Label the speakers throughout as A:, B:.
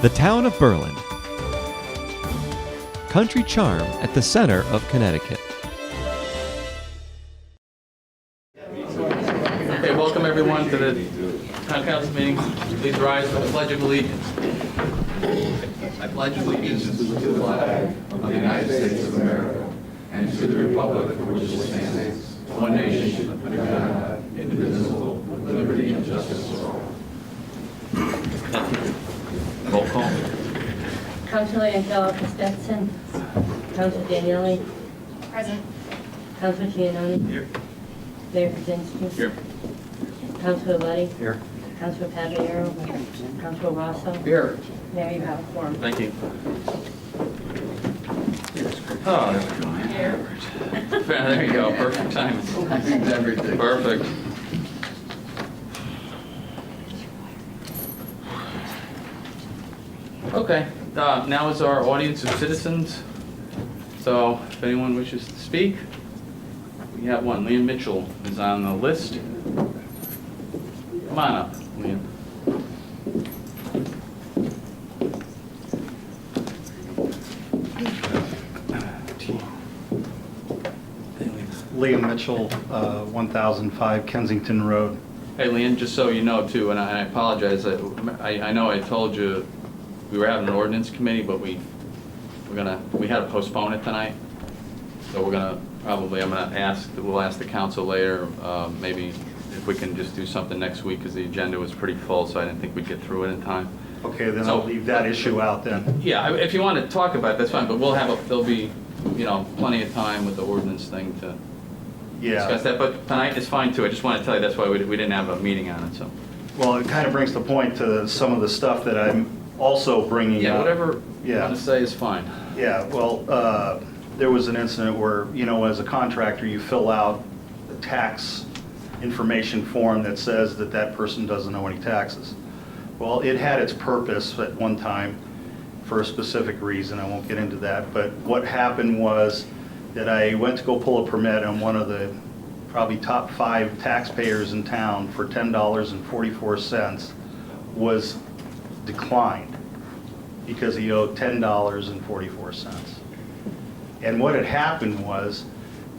A: The town of Berlin. Country charm at the center of Connecticut.
B: Okay, welcome everyone to the Town Council meeting. Please rise for the Pledge of Allegiance. I pledge allegiance to the flag of the United States of America and to the republic for which it stands, one nation, under God, indivisible, with liberty and justice for all. Thank you. Roll call.
C: Councilor Angelica Stetson. Councilor Daniele.
D: Present.
C: Councilor Giannoni.
B: Here.
C: Mayor Kaczynski.
B: Here.
C: Councilor Letty.
B: Here.
C: Councilor Pavliero. Councilor Rosso.
B: Here.
C: Mayor, you have a quorum.
B: Thank you. Oh, there you go. Perfect timing. Everything. Perfect. Okay, now is our audience of citizens. So if anyone wishes to speak, we have one. Liam Mitchell is on the list. Come on up, Liam.
E: Liam Mitchell, 1005 Kensington Road.
B: Hey, Liam, just so you know too, and I apologize, I know I told you we were having an ordinance committee, but we had to postpone it tonight. So we'll ask the council later, maybe if we can just do something next week, because the agenda was pretty full, so I didn't think we'd get through it in time.
E: Okay, then I'll leave that issue out then.
B: Yeah, if you want to talk about it, that's fine, but there'll be, plenty of time with the ordinance thing to discuss that. But tonight is fine too. I just want to tell you that's why we didn't have a meeting on it, so.
E: Well, it kind of brings the point to some of the stuff that I'm also bringing up.
B: Yeah, whatever you want to say is fine.
E: Yeah, well, there was an incident where, as a contractor, you fill out the tax information form that says that that person doesn't owe any taxes. Well, it had its purpose at one time for a specific reason. I won't get into that. But what happened was that I went to go pull a permit on one of the probably top 5 taxpayers in town for $10.44 was declined because he owed $10.44. And what had happened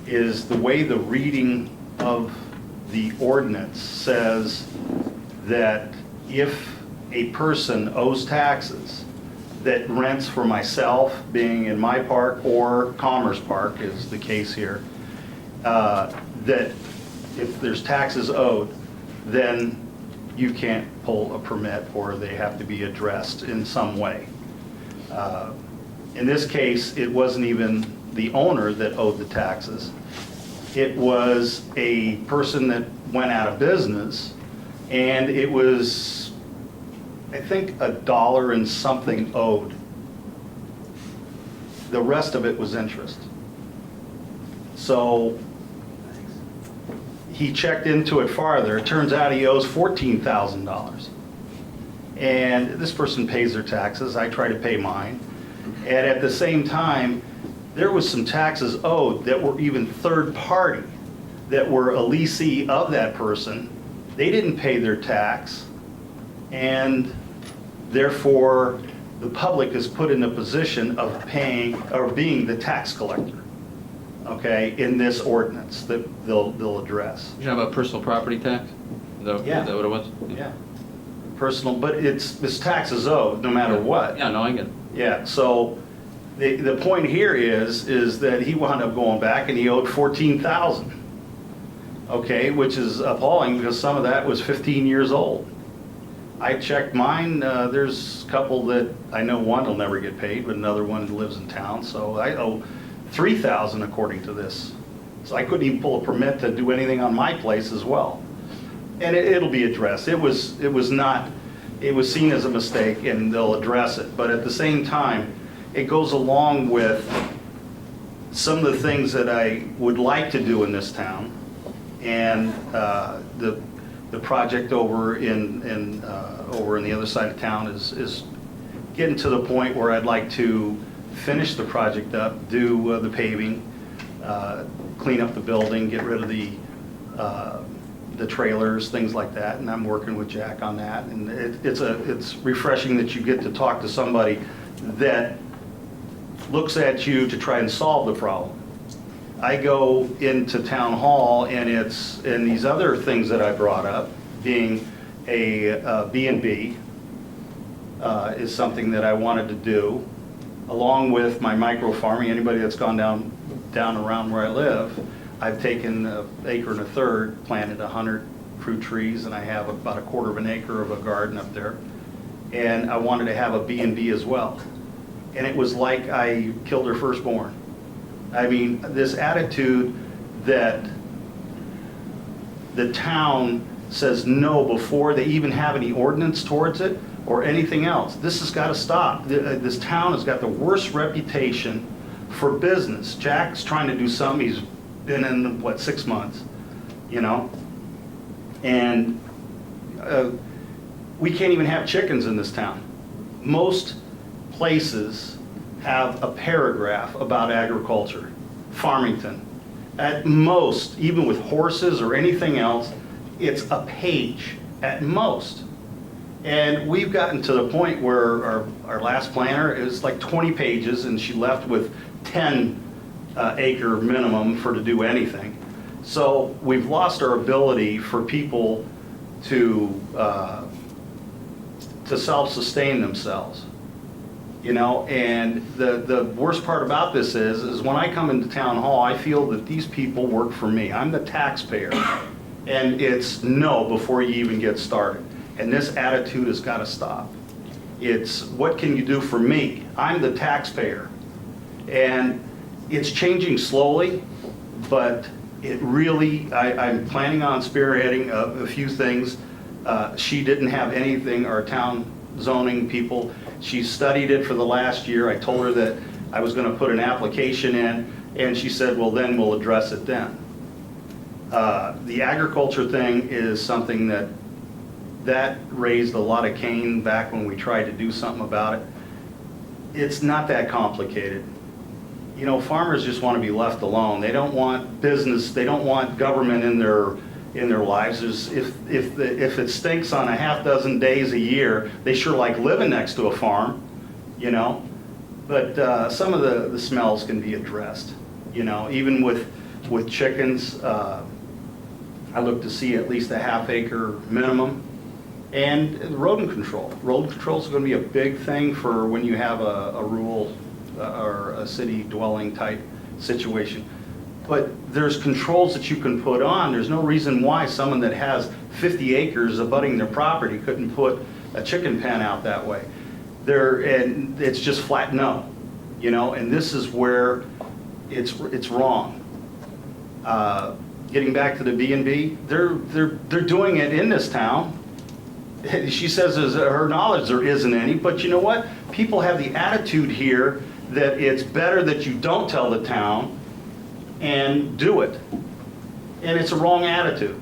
E: is the way the reading of the ordinance says that if a person owes taxes that rents for myself, being in my park or Commerce Park is the case here, that if there's taxes owed, then you can't pull a permit or they have to be addressed in some way. In this case, it wasn't even the owner that owed the taxes. It was a person that went out of business, and it was, I think, $1 and something owed. The rest of it was interest. So he checked into it farther. It turns out he owes $14,000. And this person pays their taxes. I try to pay mine. And at the same time, there was some taxes owed that were even third party, that were a leasee of that person. They didn't pay their tax, and therefore the public is put in a position of paying or being the tax collector, okay, in this ordinance that they'll address.
B: You know about personal property tax? Is that what it was?
E: Yeah. Personal, but it's taxes owed no matter what.
B: Yeah, no, I get it.
E: Yeah, so the point here is that he wound up going back and he owed $14,000, okay, which is appalling because some of that was 15 years old. I checked mine. There's a couple that I know one will never get paid, but another one lives in town, so I owe $3,000 according to this. So I couldn't even pull a permit to do anything on my place as well. And it'll be addressed. It was seen as a mistake, and they'll address it. But at the same time, it goes along with some of the things that I would like to do in this town, and the project over in the other side of town is getting to the point where I'd like to finish the project up, do the paving, clean up the building, get rid of the the trailers, things like that, and I'm working with Jack on that. And it's refreshing that you get to talk to somebody that looks at you to try and solve the problem. I go into town hall and and these other things that I brought up, being a B&B is something that I wanted to do, along with my micro farming. Anybody that's gone down around where I live, I've taken an acre and a third, planted 100 fruit trees, and I have about a quarter of an acre of a garden up there. And I wanted to have a B&B as well. And it was like I killed her firstborn. I mean, this attitude that the town says no before they even have any ordinance towards it or anything else. This has got to stop. This town has got the worst reputation for business. Jack's trying to do something. He's been in, what, 6 months, you know? And we can't even have chickens in this town. Most places have a paragraph about agriculture. Farmington, at most, even with horses or anything else, it's a page at most. And we've gotten to the point where our last planner is like 20 pages, and she left with 10 acre minimum for to do anything. So we've lost our ability for people to self-sustain themselves. You know, and the worst part about this is when I come into town hall, I feel that these people work for me. I'm the taxpayer, and it's no before you even get started. And this attitude has got to stop. It's, what can you do for me? I'm the taxpayer. And it's changing slowly, but it really, I'm planning on spearheading a few things. She didn't have anything, our town zoning people. She studied it for the last year. I told her that I was going to put an application in, and she said, well, then we'll address it then. The agriculture thing is something that raised a lot of cane back when we tried to do something about it. It's not that complicated. You know, farmers just want to be left alone. They don't want business, they don't want government in their lives. If it stinks on a half dozen days a year, they sure like living next to a farm, you know. But some of the smells can be addressed, you know. Even with chickens, I look to see at least a half acre minimum. And rodent control. Rodent control is going to be a big thing for when you have a rural or a city dwelling type situation. But there's controls that you can put on. There's no reason why someone that has 50 acres abutting their property couldn't put a chicken pen out that way. And it's just flat no, you know. And this is where it's wrong. Getting back to the B&B, they're doing it in this town. She says her knowledge there isn't any, but you know what? People have the attitude here that it's better that you don't tell the town and do it. And it's a wrong attitude.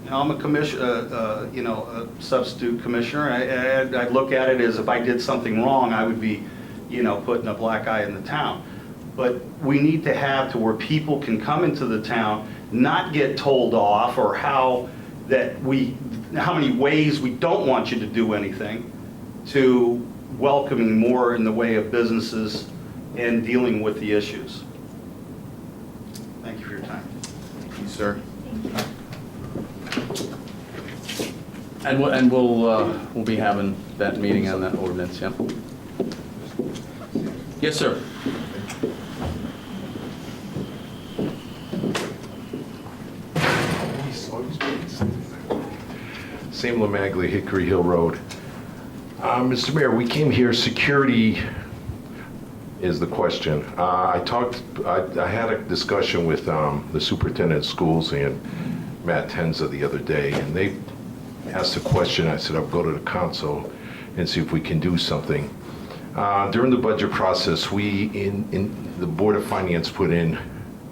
E: Now, I'm a substitute commissioner. I look at it as if I did something wrong, I would be, putting a black eye in the town. But we need to have to where people can come into the town, not get told off, or how many ways we don't want you to do anything, to welcoming more in the way of businesses and dealing with the issues. Thank you for your time.
B: Thank you, sir. And we'll be having that meeting on that ordinance, yeah? Yes, sir.
D: Sam Lamaglia, Hickory Hill Road. Mr. Mayor, we came here, security is the question. I had a discussion with the superintendent of schools and Matt Tenza the other day, and they asked a question. I said, I'll go to the council and see if we can do something. During the budget process, we, in the Board of Finance, put in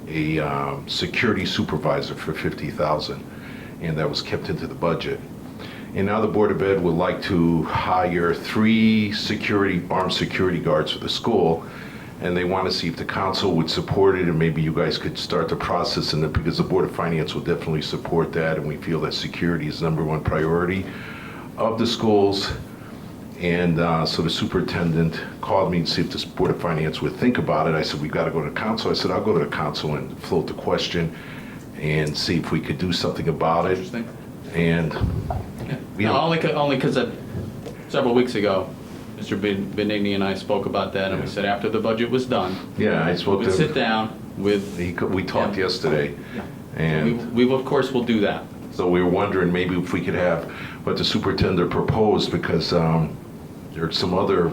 D: a security supervisor for $50,000, and that was kept into the budget. And now the Board of Ed would like to hire 3 armed security guards for the school, and they want to see if the council would support it, and maybe you guys could start the process, and because the Board of Finance will definitely support that, and we feel that security is #1 priority of the schools. And so the superintendent called me to see if the Board of Finance would think about it. I said, we got to go to council. I said, I'll go to the council and float the question and see if we could do something about it.
B: Interesting.
D: And we
B: No,
D: don't-
B: only because several weeks ago, Mr. Benigni and I spoke about that, and we said after the budget was done,
D: yeah, I
B: we
D: spoke
B: would
D: to
B: sit
D: him.
B: down with,
D: We talked yesterday, and
B: we of course will do that.
D: so we were wondering maybe if we could have what the superintendent proposed, because there are some other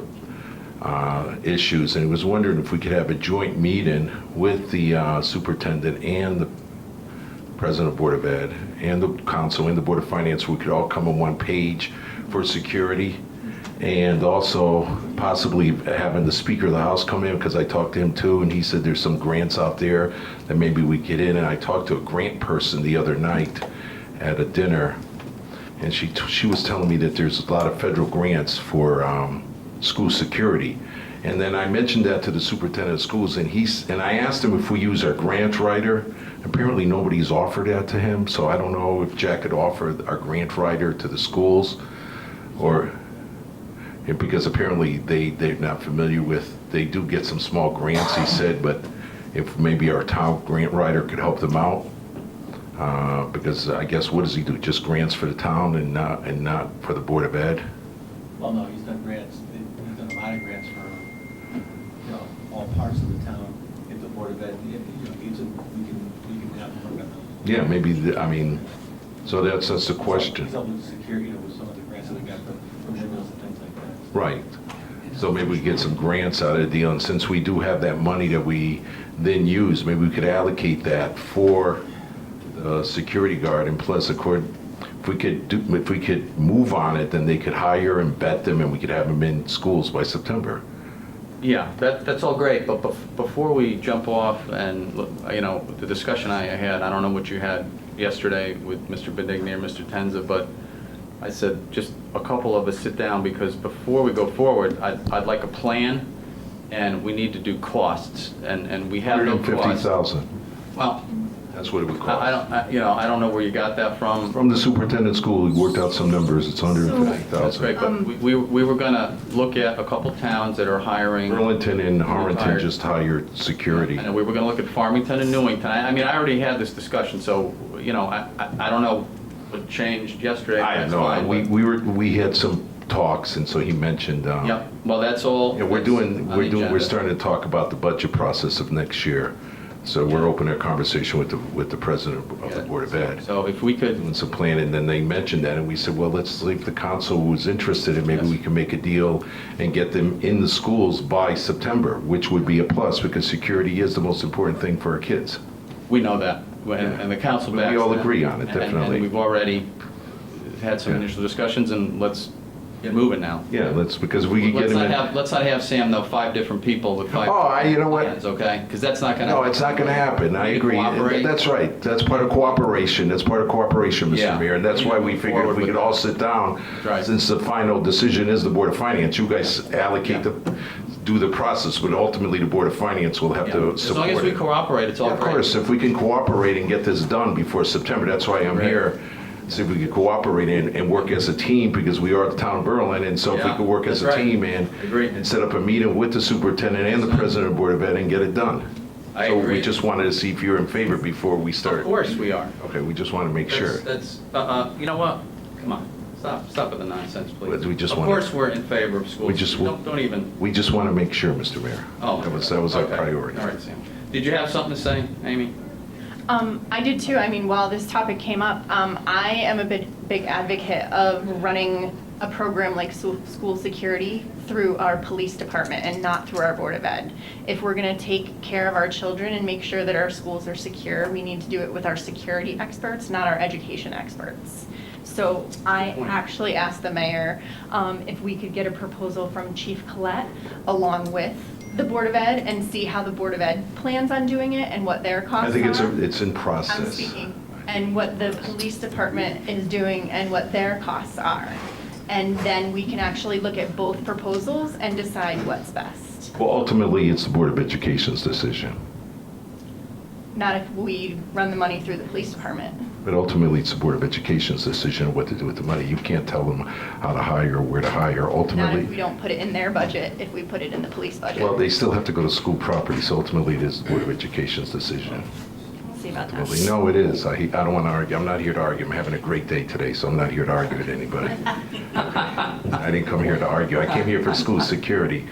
D: issues, and he was wondering if we could have a joint meeting with the superintendent and the president of Board of Ed and the council and the Board of Finance. We could all come on one page for security, and also possibly having the Speaker of the House come in, because I talked to him too, and he said there's some grants out there that maybe we get in. And I talked to a grant person the other night at a dinner, and she was telling me that there's a lot of federal grants for school security. And then I mentioned that to the superintendent of schools, and I asked him if we use our grant writer. Apparently nobody's offered that to him, so I don't know if Jack could offer our grant writer to the schools, or because apparently they're not familiar with, they do get some small grants, he said, but if maybe our town grant writer could help them out. Because I guess, what does he do? Just grants for the town and not for the Board of Ed?
F: Well, no, he's done grants, he's done a lot of grants for, all parts of the town. If the Board of Ed, needs them, we can have them work on them.
D: Yeah, maybe, so that's the question.
F: He's helping secure, with some of the grants that we got from Nichols and things like that.
D: Right. So maybe we get some grants out of the deal, and since we do have that money that we then use, maybe we could allocate that for the security guard, and plus, of course, if we could move on it, then they could hire and vet them, and we could have them in schools by September.
B: Yeah, that's all great, but before we jump off and, the discussion I had, I don't know what you had yesterday with Mr. Benigni or Mr. Tenza, but I said just a couple of us sit down, because before we go forward, I'd like a plan, and we need to do costs, and we have no costs.
D: $150,000.
B: Well,
D: That's what it would cost.
B: I don't know where you got that from.
D: From the superintendent school, we worked out some numbers. It's
B: That's
D: $150,000.
B: great, but we were gonna look at a couple towns that are hiring.
D: Burlington and Harrington just hired security.
B: And we were gonna look at Farmington and Newington. I mean, I already had this discussion, so, I don't know what changed yesterday.
D: I
B: That's
D: know,
B: fine, but-
D: we had some talks, and so he mentioned,
B: Yeah, well, that's all.
D: yeah, we're
B: that's on the
D: we're
B: agenda.
D: starting to talk about the budget process of next year. So we're opening a conversation with the president of the Board of Ed,
B: So if we could,
D: doing some planning, and then they mentioned that, and we said, well, let's see if the council was interested, and maybe
B: Yes.
D: we can make a deal and get them in the schools by September, which would be a plus, because security is the most important thing for our kids.
B: we know that, and the council
D: We
B: backs
D: all
B: that.
D: agree on it, definitely.
B: And we've already had some
D: Yeah.
B: initial discussions, and let's get moving now.
D: Yeah, because we could get them in.
B: Let's not have Sam know 5 different people with 5.
D: Oh, you know what?
B: plans, okay? Because that's not gonna.
D: No, it's not going to happen. I
B: We
D: agree.
B: cooperate.
D: That's right. That's part of cooperation. That's part of cooperation, Mr.
B: Yeah.
D: Mayor. And that's why we figured if we could all sit down,
B: That's right.
D: since the final decision is the Board of Finance, you guys allocate do the process, but ultimately the Board of Finance will have
B: Yeah.
D: to
B: As
D: support
B: long as we
D: it.
B: cooperate, it's all
D: Yeah, of
B: great.
D: course, if we can cooperate and get this done before September, that's why I'm
B: Right.
D: here. See if we could cooperate and work as a team, because we are the town of Berlin, and so if we
B: Yeah,
D: could work as a
B: that's right.
D: team and
B: Agree.
D: set up a meeting with the superintendent and the president of the Board of Ed and get it done.
B: I
D: So
B: agree.
D: we just wanted to see if you're in favor before we start.
B: Of course we are.
D: Okay, we just want to make sure.
B: That's, you know what? Come on, stop with the nonsense, please.
D: But we just
B: Of
D: wanna-
B: course, we're in favor of schools.
D: We just-
B: Don't even.
D: We just want to make sure, Mr. Mayor.
B: Oh.
D: That was our
B: okay.
D: priority.
B: All right, Sam. Did you have something to say, Amy?
G: I did too. I mean, while this topic came up, I am a big advocate of running a program like school security through our police department and not through our Board of Ed. If we're going to take care of our children and make sure that our schools are secure, we need to do it with our security experts, not our education experts. So I actually asked the mayor if we could get a proposal from Chief Collette along with the Board of Ed and see how the Board of Ed plans on doing it and what their costs are.
D: I think it's in process.
G: I'm speaking. And what the police department is doing and what their costs are. And then we can actually look at both proposals and decide what's best.
D: Well, ultimately, it's the Board of Education's decision.
G: Not if we run the money through the police department.
D: But ultimately, it's the Board of Education's decision what to do with the money. You can't tell them how to hire or where to hire.
G: Not if we
D: Ultimately,
G: don't put it in their budget, if we put it in the police budget.
D: well, they still have to go to school property, so ultimately, it is the Board of Education's decision.
G: We'll see about that.
D: Ultimately, no, it is. I don't want to argue. I'm not here to argue. I'm having a great day today, so I'm not here to argue with anybody. I didn't come here to argue. I came here for school security.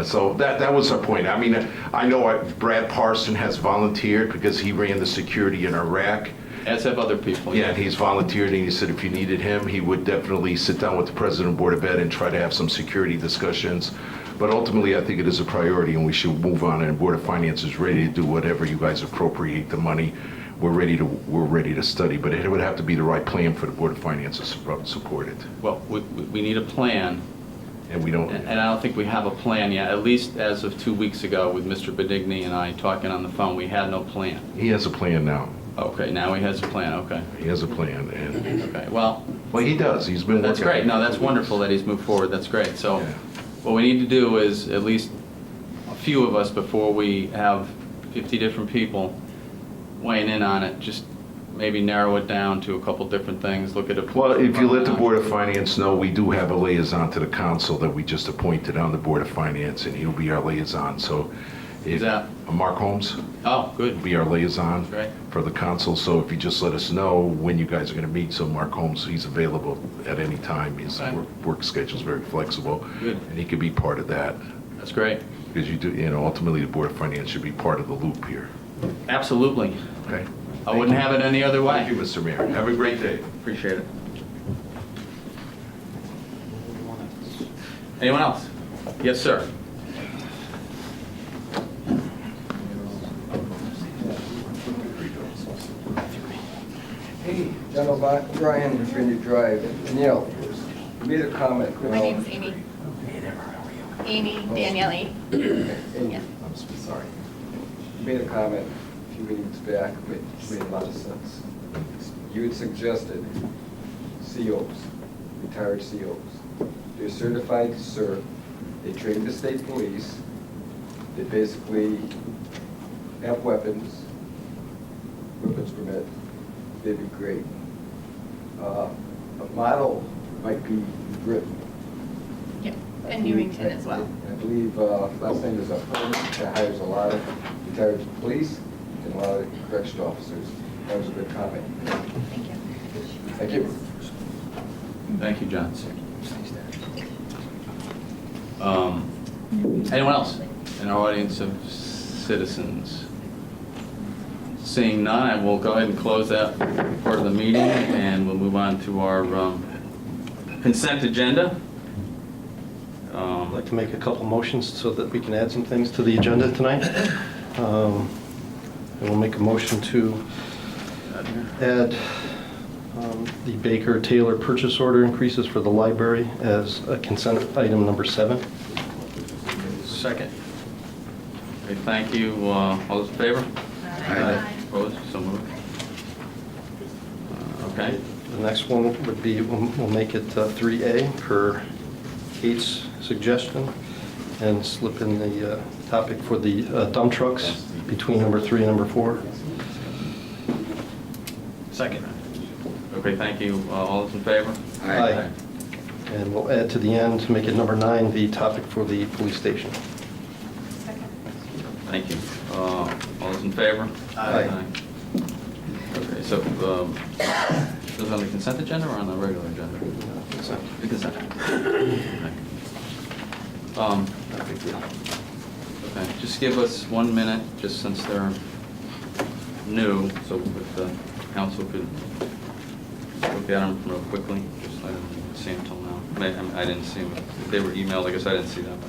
D: So that was our point. I mean, I know Brad Parson has volunteered because he ran the security in Iraq.
B: As have other people.
D: Yeah, and he's volunteered, and he said if you needed him, he would definitely sit down with the president of the Board of Ed and try to have some security discussions. But ultimately, I think it is a priority, and we should move on, and Board of Finance is ready to do whatever you guys appropriate the money. We're ready to study, but it would have to be the right plan for the Board of Finance to support it.
B: Well, we need a plan,
D: And we don't,
B: and I don't think we have a plan yet, at least as of 2 weeks ago with Mr. Benigni and I talking on the phone, we had no plan.
D: he has a plan now.
B: Okay, now he has a plan, okay.
D: He has a plan, and,
B: Okay, well,
D: well, he does. He's been working.
B: that's great. No, that's wonderful that he's moved forward. That's great. So
D: Yeah.
B: what we need to do is, at least a few of us, before we have 50 different people weighing in on it, just maybe narrow it down to a couple different things, look at it.
D: Well, if you let the Board of Finance know, we do have a liaison to the council that we just appointed on the Board of Finance, and he'll be our liaison, so.
B: Who's that?
D: Mark Holmes
B: Oh, good.
D: will be our liaison
B: Great.
D: for the council, so if you just let us know when you guys are gonna meet, so Mark Holmes, he's available at any time, his
B: Okay.
D: work schedule's very flexible.
B: Good.
D: And he could be part of that,
B: That's great.
D: because ultimately, the Board of Finance should be part of the loop here,
B: Absolutely.
D: okay?
B: I wouldn't have it any other way.
D: Thank you, Mr. Mayor. Have a great day.
B: Appreciate it. Anyone else? Yes, sir.
H: Hey, General Brian, Virginia Drive. Neil, you made a comment. you
G: My
H: know-
G: name's Amy. Amy Daniele.
H: Amy,
G: Yeah.
H: I'm sorry. You made a comment a few meetings back, which made a lot of sense. You had suggested COs, retired COs. They're certified to serve, they train the state police, they basically have weapons permit, they'd be great. A model might be Britain.
G: Yeah, and Newington as well.
H: I believe last name is a firm that hires a lot of retired police and a lot of correctional officers. That was a good comment.
G: Thank you.
H: Thank you.
B: Thank you, John. Anyone else in our audience of citizens? Seeing none, I will go ahead and close that part of the meeting, and we'll move on to our consent agenda.
I: I'd like to make a couple motions so that we can add some things to the agenda tonight. And we'll make a motion to add the Baker Taylor purchase order increases for the library as a consent item number 7.
F: Second.
B: Okay, thank you. All those in favor?
G: Aye.
B: Opposed? So moved. Okay.
I: The next one would be, we'll make it 3A per Kate's suggestion, and slip in the topic for the dump trucks between number 3 and number 4.
F: Second.
B: Okay, thank you. All those in favor?
I: Aye. And we'll add to the end, to make it number 9, the topic for the police station.
B: Thank you. All those in favor?
I: Aye.
B: Okay, so, those on the consent agenda or on the regular agenda? The consent. Okay.
I: Not a big deal.
B: Okay, just give us 1 minute, just since they're new, so if the council could look at them real quickly. Just I didn't see them till now. I didn't see them. If they were emailed, I guess I didn't see them.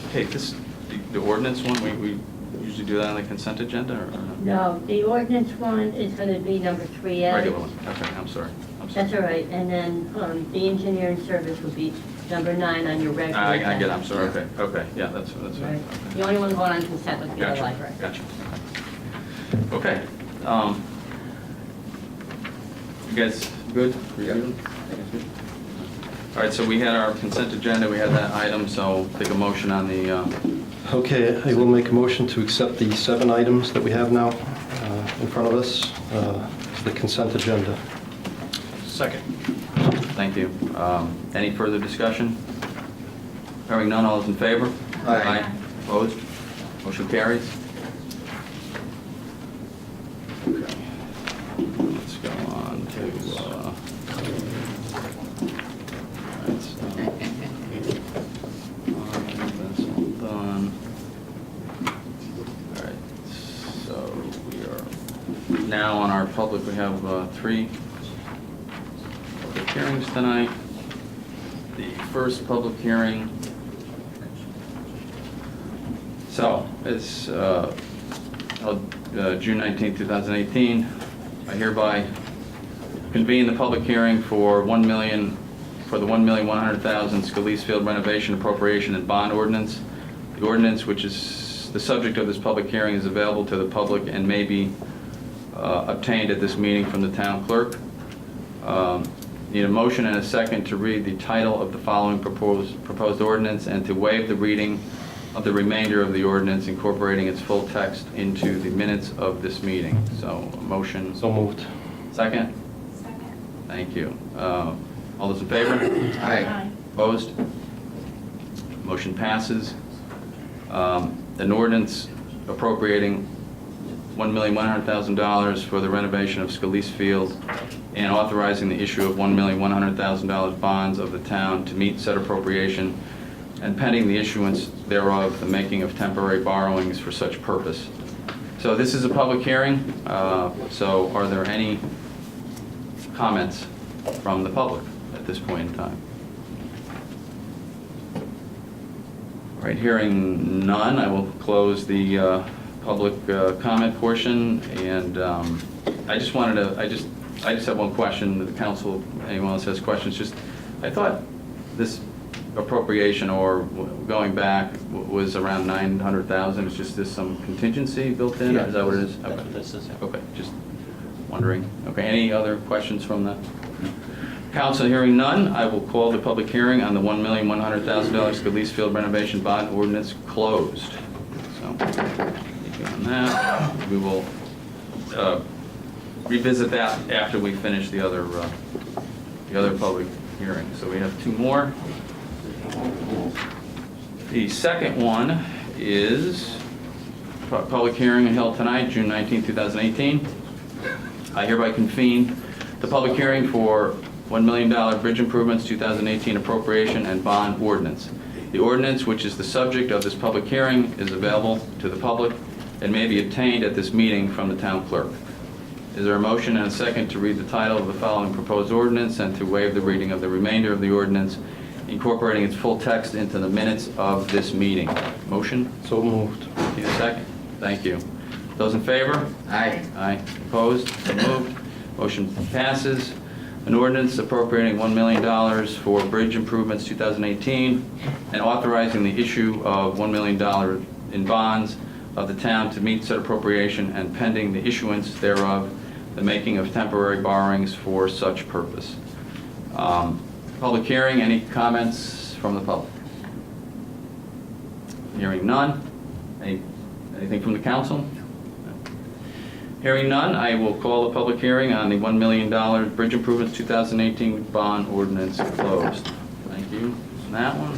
B: Okay, the ordinance one, we usually do that on the consent agenda, or?
C: No, the ordinance one is going to be number 3A.
B: Regular one, okay, I'm sorry.
C: That's all right, and then the engineering service will be number 9 on your regular
B: I
C: agenda.
B: get it, I'm sorry, okay, yeah, that's
C: Right.
B: right.
C: The only one going on consent would be the
B: Gotcha,
C: library.
B: gotcha. Okay. You guys good?
H: Yeah.
B: All right, so we had our consent agenda, we had that item, so take a motion on the,
I: Okay, I will make a motion to accept the 7 items that we have now in front of us as the consent agenda.
E: Second.
B: thank you. Any further discussion? Hearing none, all those in favor?
H: Aye.
B: Opposed? Motion carries. Okay. Let's go on to, alright, so, that's all done. Alright, so we are now on our public, we have 3 public hearings tonight. The first public hearing, so it's held June 19, 2018. I hereby convene the public hearing for the $1,100,000 Scalise Field renovation appropriation and bond ordinance. The ordinance, which is the subject of this public hearing, is available to the public and may be obtained at this meeting from the town clerk. Need a motion and a second to read the title of the following proposed ordinance and to waive the reading of the remainder of the ordinance, incorporating its full text into the minutes of this meeting. So, a motion.
I: So moved.
B: Second? Second. Thank you. All those in favor?
H: Aye.
B: Opposed? Motion passes. An ordinance appropriating $1,100,000 for the renovation of Scalise Field and authorizing the issue of $1,100,000 bonds of the town to meet said appropriation and pending the issuance thereof, the making of temporary borrowings for such purpose. So this is a public hearing, so are there any comments from the public at this point in time? All right, hearing none, I will close the public comment portion, and I just have one question. The council, anyone else has questions? Just, I thought this appropriation, or going back, was around $900,000. Is just this some contingency built in? Or is that what it is?
F: That's what this is, yeah.
B: Okay, just wondering. Okay, any other questions from the council? Hearing none, I will call the public hearing on the $1,100,000 Scalise Field renovation bond ordinance closed. So, thank you on that. We will revisit that after we finish the other public hearings. So we have 2 more. The second one is public hearing held tonight, June 19, 2018. I hereby convene the public hearing for $1 million bridge improvements 2018 appropriation and bond ordinance. The ordinance, which is the subject of this public hearing, is available to the public and may be obtained at this meeting from the town clerk. Is there a motion and a second to read the title of the following proposed ordinance and to waive the reading of the remainder of the ordinance, incorporating its full text into the minutes of this meeting? Motion?
I: So moved.
B: Need a second? Thank you. Those in favor?
H: Aye.
B: Aye. Opposed? So moved. Motion passes. An ordinance appropriating $1 million for bridge improvements 2018 and authorizing the issue of $1 million in bonds of the town to meet said appropriation and pending the issuance thereof, the making of temporary borrowings for such purpose. Public hearing, any comments from the public? Hearing none. Anything from the council? Hearing none, I will call the public hearing on the $1 million bridge improvements 2018 bond ordinance closed. Thank you on that one.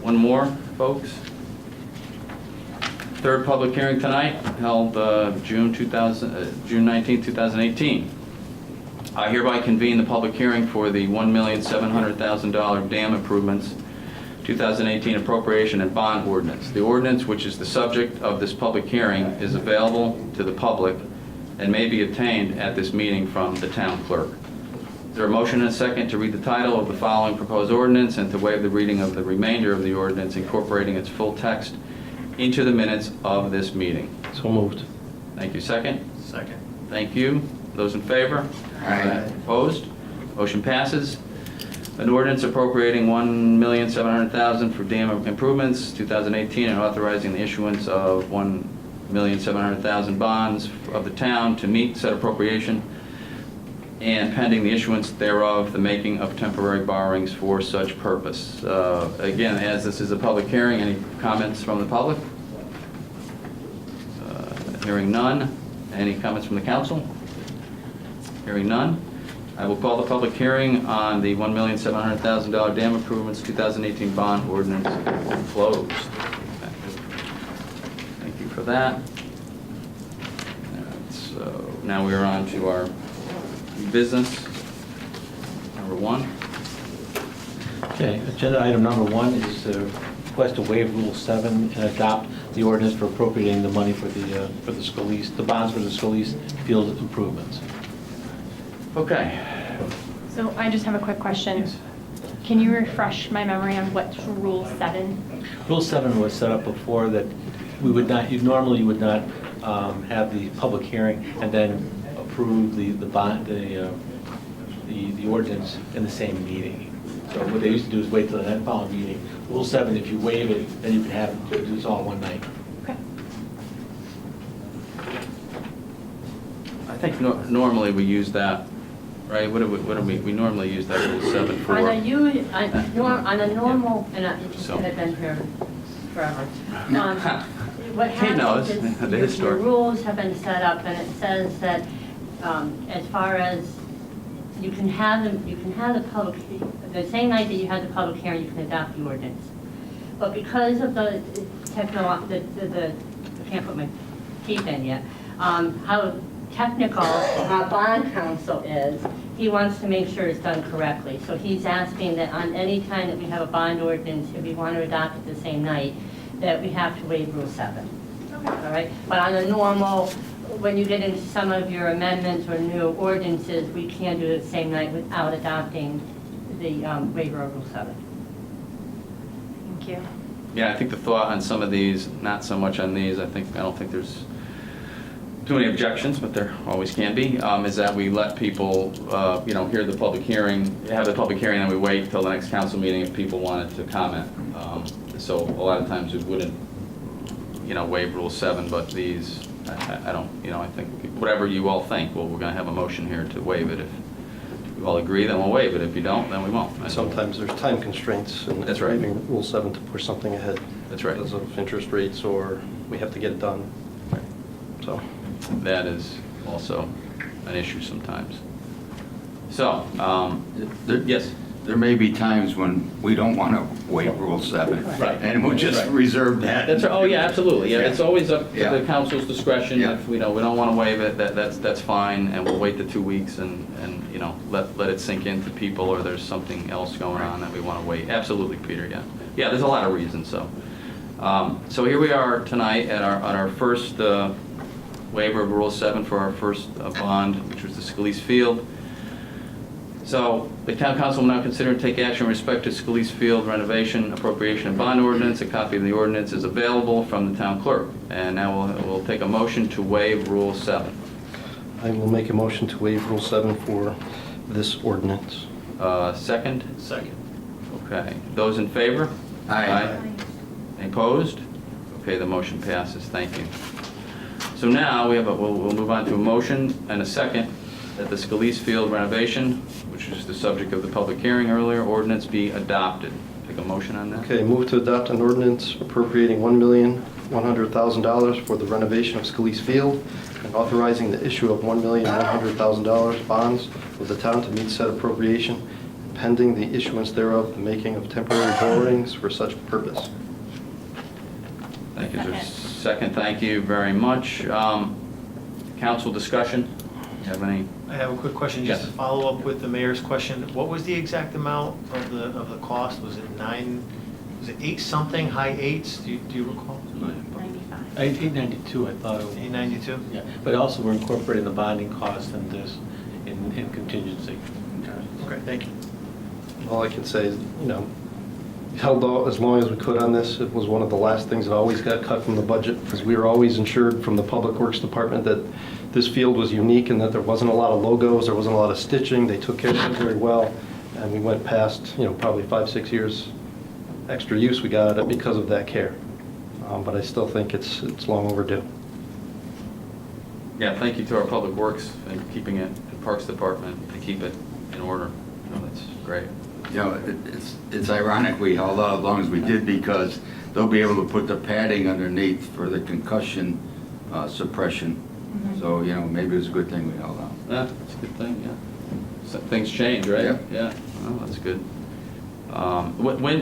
B: One more, folks. Third public hearing tonight, held June 19, 2018. I hereby convene the public hearing for the $1,700,000 dam improvements 2018 appropriation and bond ordinance. The ordinance, which is the subject of this public hearing, is available to the public and may be obtained at this meeting from the town clerk. Is there a motion and a second to read the title of the following proposed ordinance and to waive the reading of the remainder of the ordinance, incorporating its full text into the minutes of this meeting?
I: So moved.
B: Thank you. Second?
E: Second.
B: Thank you. Those in favor?
H: Aye.
B: Opposed? Motion passes. An ordinance appropriating $1,700,000 for dam improvements, 2018, and authorizing the issuance of $1,700,000 bonds of the town to meet said appropriation, and pending the issuance thereof, the making of temporary borrowings for such purpose. Again, as this is a public hearing, any comments from the public? Hearing none. Any comments from the council? Hearing none. I will call the public hearing on the $1,700,000 dam improvements 2018 bond ordinance closed. Thank you for that. So now we are on to our business. Number 1.
F: Okay, agenda item number 1 is request to waive Rule 7 and adopt the ordinance for appropriating the money for the Scalise, the bonds for the Scalise field improvements.
B: Okay.
G: So I just have a quick question. Can you refresh my memory on what's Rule 7?
F: Rule 7 was set up before that we would not, you normally would not have the public hearing and then approve the bond, the ordinance in the same meeting. So what they used to do is wait till the following meeting. Rule 7, if you waive it, then you can have it, do this all in one night.
G: Okay.
B: I think normally we use that, right? What do we normally use that Rule 7 for?
C: On a normal, and it's
B: So.
C: been here forever. What
B: He knows,
C: happens is
B: the
C: your
B: historic.
C: rules have been set up, and it says that as far as you can have the public, the same night that you have the public hearing, you can adopt the ordinance. But because of the I can't put my teeth in yet, how technical our bond counsel is, he wants to make sure it's done correctly. So he's asking that on any time that we have a bond ordinance, if we want to adopt it the same night, that we have to waive Rule 7.
G: Okay.
C: All right? But on a normal, when you get into some of your amendments or new ordinances, we can do it the same night without adopting the waiver of Rule 7.
G: Thank you.
B: Yeah, I think the thought on some of these, not so much on these, I don't think there's too many objections, but there always can be, is that we let people, hear the public hearing, have the public hearing, and we wait till the next council meeting if people wanted to comment. So a lot of times we wouldn't, waive Rule 7, but these, I don't, I think whatever you all think, well, we're going to have a motion here to waive it. If you all agree, then we'll waive it. If you don't, then we won't.
I: Sometimes there's time constraints in
B: That's right.
I: waiving Rule 7 to push something ahead.
B: That's right.
I: Because of interest rates, or we have to get it done. So,
B: That is also an issue sometimes. So, yes.
J: There may be times when we don't want to waive Rule 7.
B: Right.
J: And we'll just
B: Right.
J: reserve that.
B: That's, oh, yeah, absolutely. Yeah,
J: Yeah.
B: it's always up to
J: Yeah.
B: the council's discretion.
J: Yeah.
B: If we don't want to waive it, that's fine, and we'll wait the 2 weeks and let it sink into people, or there's something else going on that we want to wait. Absolutely, Peter, yeah. Yeah, there's a lot of reasons, so. So here we are tonight at our first waiver of Rule 7 for our first bond, which was the Scalise Field. So the town council will now consider and take action with respect to Scalise Field renovation, appropriation, and bond ordinance. A copy of the ordinance is available from the town clerk. And now we'll take a motion to waive Rule 7.
I: I will make a motion to waive Rule 7 for this ordinance.
B: Second?
E: Second.
B: Okay. Those in favor?
J: Aye.
B: Any opposed? Okay, the motion passes. Thank you. So now we'll move on to a motion and a second that the Scalise Field renovation, which is the subject of the public hearing earlier, ordinance be adopted. Take a motion on that?
I: Okay, move to adopt an ordinance appropriating $1,100,000 for the renovation of Scalise Field and authorizing the issue of $1,100,000 bonds of the town to meet said appropriation, pending the issuance thereof, the making of temporary borrowings for such purpose.
B: Thank you. There's a second. Thank you very much. Council discussion? You have any?
K: I have a quick question, just
B: Yes.
K: to follow up with the mayor's question. What was the exact amount of the cost? Was it 8 something, high 8s? Do you recall?
C: 95.
F: 892, I thought it was.
K: 892?
F: Yeah, but also we're incorporating the bonding cost in this, in contingency.
K: Okay, thank you.
I: All I can say is, held out as long as we could on this. It was one of the last things that always got cut from the budget, because we were always insured from the Public Works Department that this field was unique and that there wasn't a lot of logos, there wasn't a lot of stitching. They took care of it very well. And we went past, probably 5-6 years extra use we got out of it because of that care. But I still think it's long overdue.
B: Yeah, thank you to our Public Works and keeping it, the Parks Department, to keep it in order. That's great.
J: You know, it's ironic we held out as long as we did because they'll be able to put the padding underneath for the concussion suppression. So, maybe it's a good thing we held out.
B: Yeah, it's a good thing, yeah. So things change, right?
J: Yeah.
B: Yeah, well, that's good.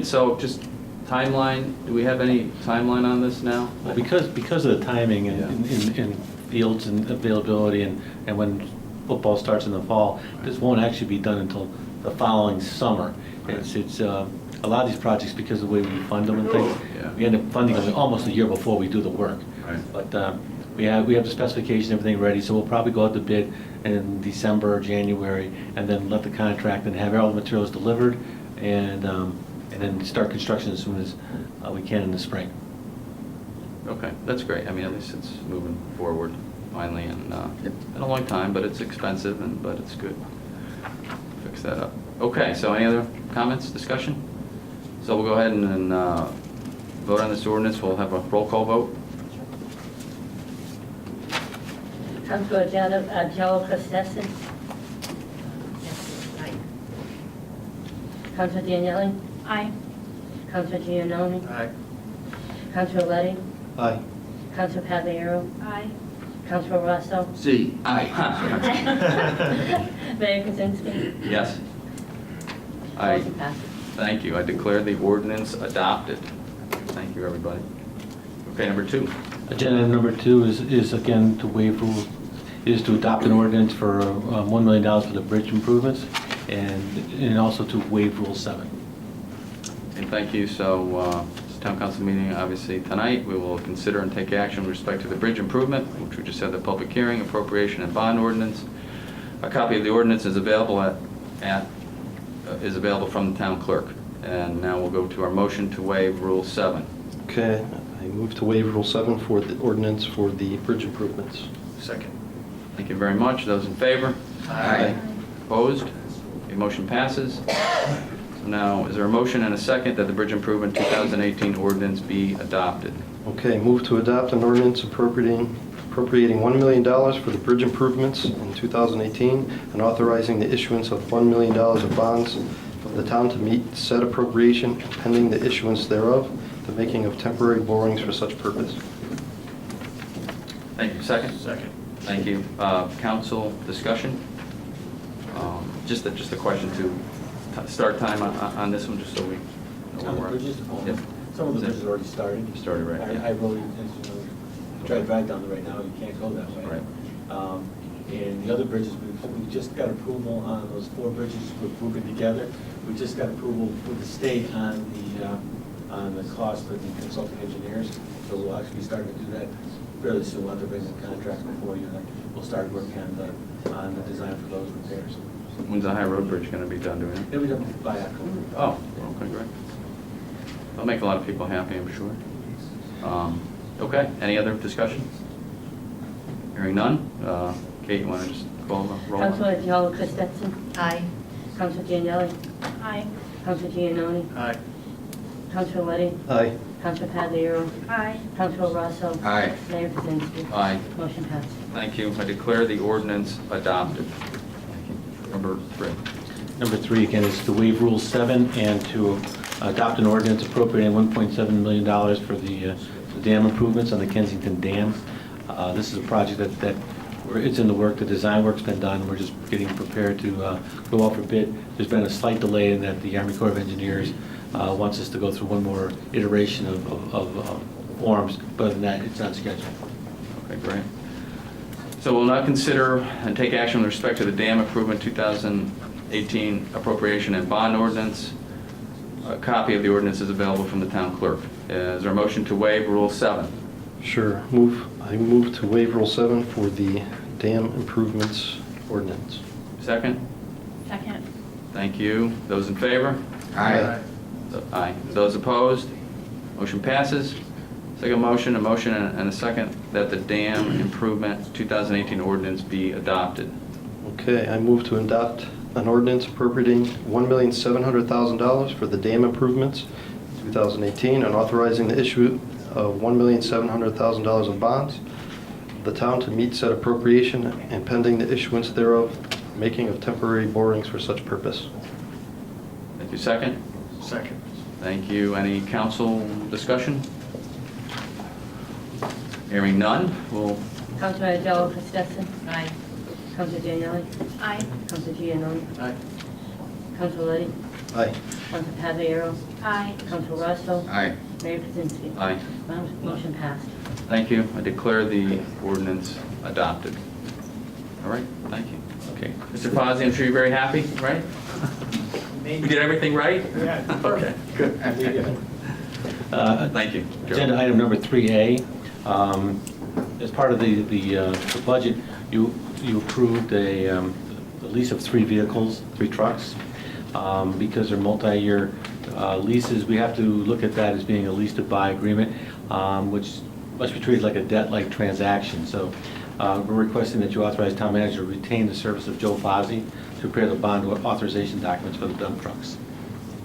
B: So just timeline, do we have any timeline on this now?
F: Well, because of the timing in fields and availability and when football starts in the fall, this won't actually be done until the following summer. It's a lot of these projects, because of the way we fund them and things, we end up funding them almost a year before we do the work.
B: Right.
F: But we have the specification, everything ready, so we'll probably go out to bid in December or January, and then let the contract and have all the materials delivered, and then start construction as soon as we can in the spring.
B: Okay, that's great. I mean, at least it's moving forward finally, and been a long time, but it's expensive, but it's good. Fix that up. Okay, so any other comments, discussion? So we'll go ahead and vote on this ordinance. We'll have a roll call vote.
C: Councilor Joe Costessen. Councilor Daniele.
G: Aye.
C: Councilor Giannone.
K: Aye.
C: Councilor Letty.
I: Aye.
C: Councilor Pagliaro.
G: Aye.
C: Councilor Rosso.
J: See, aye.
C: Mayor Kaczynski.
B: Yes. Aye.
C: Motion passes.
B: Thank you. I declare the ordinance adopted. Thank you, everybody. Okay, number 2.
F: Agenda item number 2 is again to waive rule, is to adopt an ordinance for $1 million for the bridge improvements, and also to waive Rule 7.
B: And thank you. So, this town council meeting, obviously, tonight, we will consider and take action with respect to the bridge improvement, which we just had the public hearing, appropriation, and bond ordinance. A copy of the ordinance is available is available from the town clerk. And now we'll go to our motion to waive Rule 7.
I: Okay, I move to waive Rule 7 for the ordinance for the bridge improvements.
K: Second.
B: Thank you very much. Those in favor?
J: Aye.
B: Opposed? The motion passes. So now, is there a motion and a second that the bridge improvement 2018 ordinance be adopted?
I: Okay, move to adopt an ordinance appropriating $1 million for the bridge improvements in 2018 and authorizing the issuance of $1 million of bonds of the town to meet said appropriation pending the issuance thereof, the making of temporary borrowings for such purpose.
B: Thank you. Second?
K: Second.
B: Thank you. Council discussion? Just a question to start time on this one, just so we know
F: On the
B: where we're at.
F: bridges?
B: Yep.
F: Some of the bridges already started.
B: Started, right, yeah.
F: I rode, as you know, try to drive down there right now, you can't go that way.
B: Right.
F: And the other bridges, we just got approval on those 4 bridges we're moving together. We just got approval with the state on the cost of the consulting engineers. So we'll actually start to do that fairly soon. We'll have to bring the contracts before you, and we'll start working on the design for those repairs.
B: When's the High Road Bridge going to be done doing it?
F: Then we don't buy October.
B: Oh, okay, great. That'll make a lot of people happy, I'm sure. Okay, any other discussion? Hearing none. Kate, you want to just call the roll?
C: Councilor Joe Costessen.
G: Aye.
C: Councilor Daniele.
G: Aye.
C: Councilor Giannone.
K: Aye.
C: Councilor Letty.
I: Aye.
C: Councilor Pagliaro.
G: Aye.
C: Councilor Rosso.
J: Aye.
C: Mayor Kaczynski.
B: Aye.
C: Motion passes.
B: Thank you. I declare the ordinance adopted. Number 3.
F: Number 3, again, is to waive Rule 7 and to adopt an ordinance appropriating $1.7 million for the dam improvements on the Kensington Dam. This is a project that it's in the work, the design work's been done, we're just getting prepared to go out for bid. There's been a slight delay in that the Army Corps of Engineers wants us to go through one more iteration of forms, but other than that, it's on schedule.
B: Okay, great. So we'll now consider and take action with respect to the dam improvement 2018 appropriation and bond ordinance. A copy of the ordinance is available from the town clerk. Is there a motion to waive Rule 7?
I: Sure. I move to waive Rule 7 for the dam improvements ordinance.
B: Second?
G: Second.
B: Thank you. Those in favor?
J: Aye.
B: Aye. Those opposed? Motion passes. Second motion, a motion and a second that the dam improvement 2018 ordinance be adopted.
I: Okay, I move to adopt an ordinance appropriating $1,700,000 for the dam improvements in 2018 and authorizing the issue of $1,700,000 of bonds of the town to meet said appropriation and pending the issuance thereof, making of temporary borings for such purpose.
B: Thank you. Second?
K: Second.
B: Thank you. Any council discussion? Hearing none, we'll,
C: Councilor Adela Christensen. Aye. Councilor Daniele.
G: Aye.
C: Councilor Gianone.
K: Aye.
C: Councilor Liddy.
I: Aye.
C: Councilor Pagliaro.
G: Aye.
C: Councilor Rosso.
J: Aye.
C: Mayor Kaczynski.
B: aye.
C: Motion passed.
B: Thank you. I declare the ordinance adopted. All right, thank you. Okay. Mr. Fozzie, I'm sure you're very happy, right? We did everything right?
K: Yeah.
B: Okay, good. Thank you. Joe.
F: Agenda item number 3A. As part of the budget, you approved a lease of 3 vehicles, 3 trucks. Because they're multi-year leases, we have to look at that as being a lease to buy agreement, which must be treated like a debt-like transaction. So we're requesting that you authorize town manager to retain the service of Joe Fozzie to prepare the bond authorization documents for the dump trucks.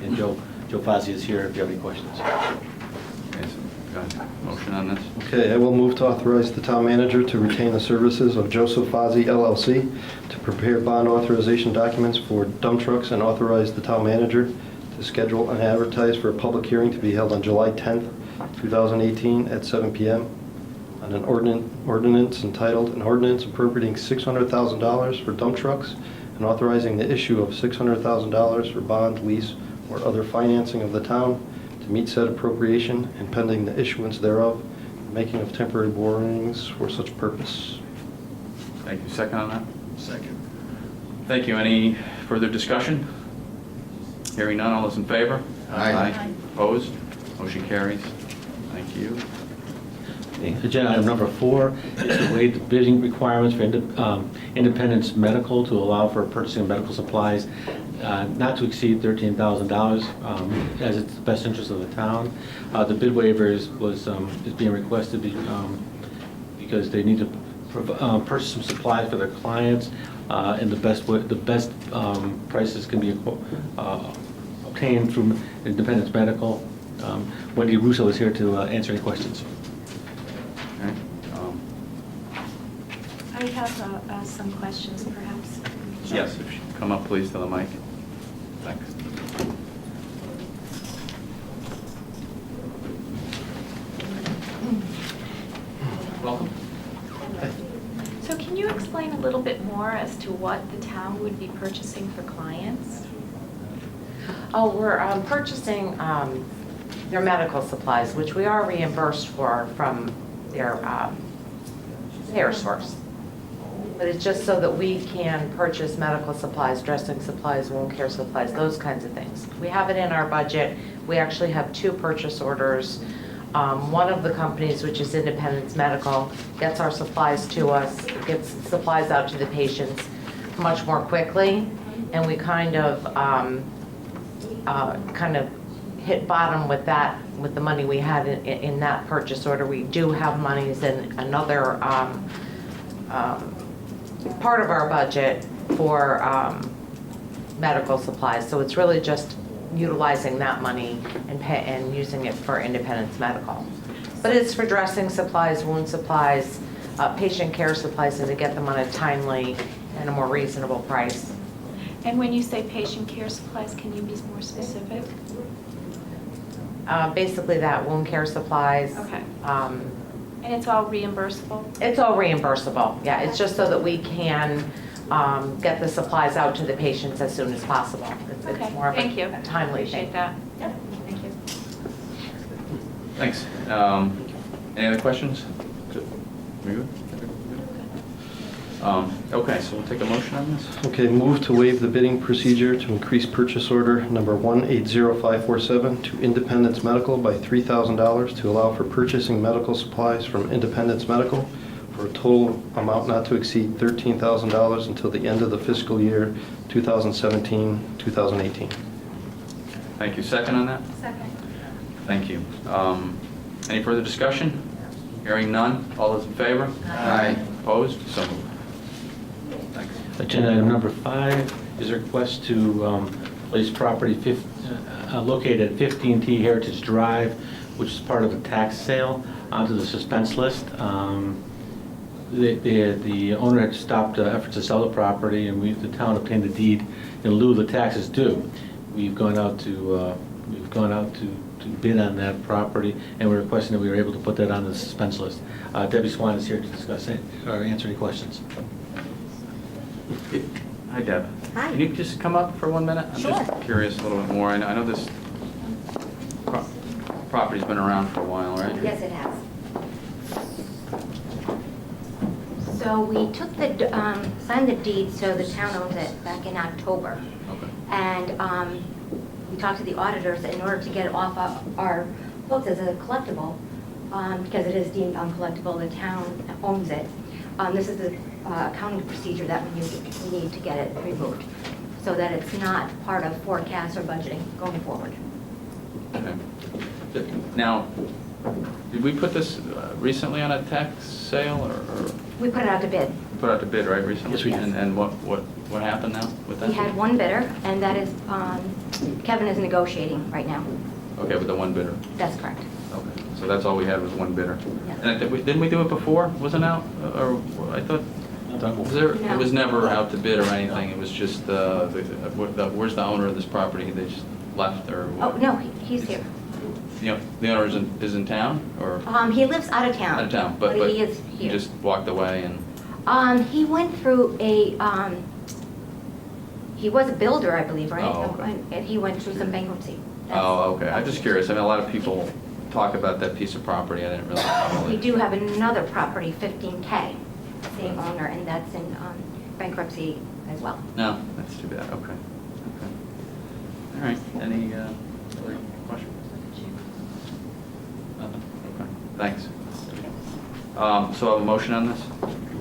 F: And Joe Fozzie is here if you have any questions.
B: Okay, so, go ahead. Motion on this?
I: Okay, I will move to authorize the town manager to retain the services of Joseph Fozzie LLC to prepare bond authorization documents for dump trucks and authorize the town manager to schedule and advertise for a public hearing to be held on July 10th, 2018 at 7 p.m. on an ordinance entitled, an ordinance appropriating $600,000 for dump trucks and authorizing the issue of $600,000 for bond, lease, or other financing of the town to meet said appropriation and pending the issuance thereof, making of temporary borrowings for such purpose.
B: Thank you. Second on that?
K: Second.
B: Thank you. Any further discussion? Hearing none, all those in favor?
J: Aye.
B: Opposed? Motion carries. Thank you.
F: Agenda item number 4 is to waive the bidding requirements for Independence Medical to allow for purchasing of medical supplies not to exceed $13,000 as it's the best interest of the town. The bid waiver is being requested because they need to purchase some supplies for their clients, and the best prices can be obtained from Independence Medical. Wendy Russo is here to answer any questions.
B: Okay.
L: I have some questions, perhaps.
B: Yes, if you come up, please, to the mic. Thanks. Welcome.
L: So can you explain a little bit more as to what the town would be purchasing for clients?
M: Oh, we're purchasing their medical supplies, which we are reimbursed for from their payer source. But it's just so that we can purchase medical supplies, dressing supplies, wound care supplies, those kinds of things. We have it in our budget. We actually have 2 purchase orders. One of the companies, which is Independence Medical, gets our supplies to us, gets supplies out to the patients much more quickly, and we kind of hit bottom with that, with the money we had in that purchase order. We do have monies in another part of our budget for medical supplies, so it's really just utilizing that money and using it for Independence Medical. But it's for dressing supplies, wound supplies, patient care supplies, and to get them on a timely and a more reasonable price.
L: And when you say patient care supplies, can you be more specific?
M: Basically that, wound care supplies.
L: Okay. And it's all reimbursable?
M: It's all reimbursable, yeah. It's just so that we can get the supplies out to the patients as soon as possible.
L: Okay,
M: It's more of
L: thank you.
M: a timely
L: Appreciate
M: thing.
L: that.
M: Yep.
L: Thank you.
B: Thanks. Any other questions? Good. We good? Okay, so we'll take a motion on this.
I: Okay, move to waive the bidding procedure to increase purchase order number 180547 to Independence Medical by $3,000 to allow for purchasing medical supplies from Independence Medical for a total amount not to exceed $13,000 until the end of the fiscal year 2017-2018.
B: Thank you. Second on that?
L: Second.
B: Thank you. Any further discussion? Hearing none. All those in favor?
J: Aye.
B: Opposed? So moved. Thanks.
F: Agenda item number 5 is a request to place property located at 15T Heritage Drive, which is part of a tax sale, onto the suspense list. The owner had stopped efforts to sell the property, and the town obtained a deed in lieu of the taxes due. We've gone out to bid on that property, and we're requesting that we were able to put that on the suspense list. Debbie Swan is here to discuss it or answer any questions.
B: Hi, Deb.
N: Hi.
B: Can you just come up for 1 minute? I'm
N: Sure.
B: just curious a little bit more. I know this property's been around for a while, right?
N: Yes, it has. So we took signed the deed, so the town owns it back in October.
B: Okay.
N: And we talked to the auditors in order to get it off our books as a collectible, because it is deemed uncollectible, the town owns it. This is the accounting procedure that we need to get it removed, so that it's not part of forecast or budgeting going forward.
B: Okay. Now, did we put this recently on a tax sale, or
N: We put it out to bid.
B: put out to bid, right, recently?
F: Yes, we did.
B: And what happened now with that?
N: We had one bidder, and that is, Kevin is negotiating right now.
B: Okay, with the one bidder.
N: That's correct.
B: Okay, so that's all we had was one bidder.
N: Yeah.
B: And didn't we do it before? Wasn't out, or I thought, was there, it was never out to bid or anything? It was just, where's the owner of this property? They just left, or?
N: Oh, no, he's here.
B: You know, the owner is in town, or?
N: He lives out of town.
B: Out of town, but
N: he is
B: he
N: here.
B: just walked away and,
N: He went through he was a builder, I believe, right?
B: Oh, okay.
N: And he went through some bankruptcy.
B: oh, okay. I'm just curious. I mean, a lot of people talk about that piece of property. I didn't really know.
N: We do have another property, 15K, same owner, and that's in bankruptcy as well.
B: No, that's too bad. Okay. All right. Any other questions? Nothing? Okay. Thanks. So I have a motion on this?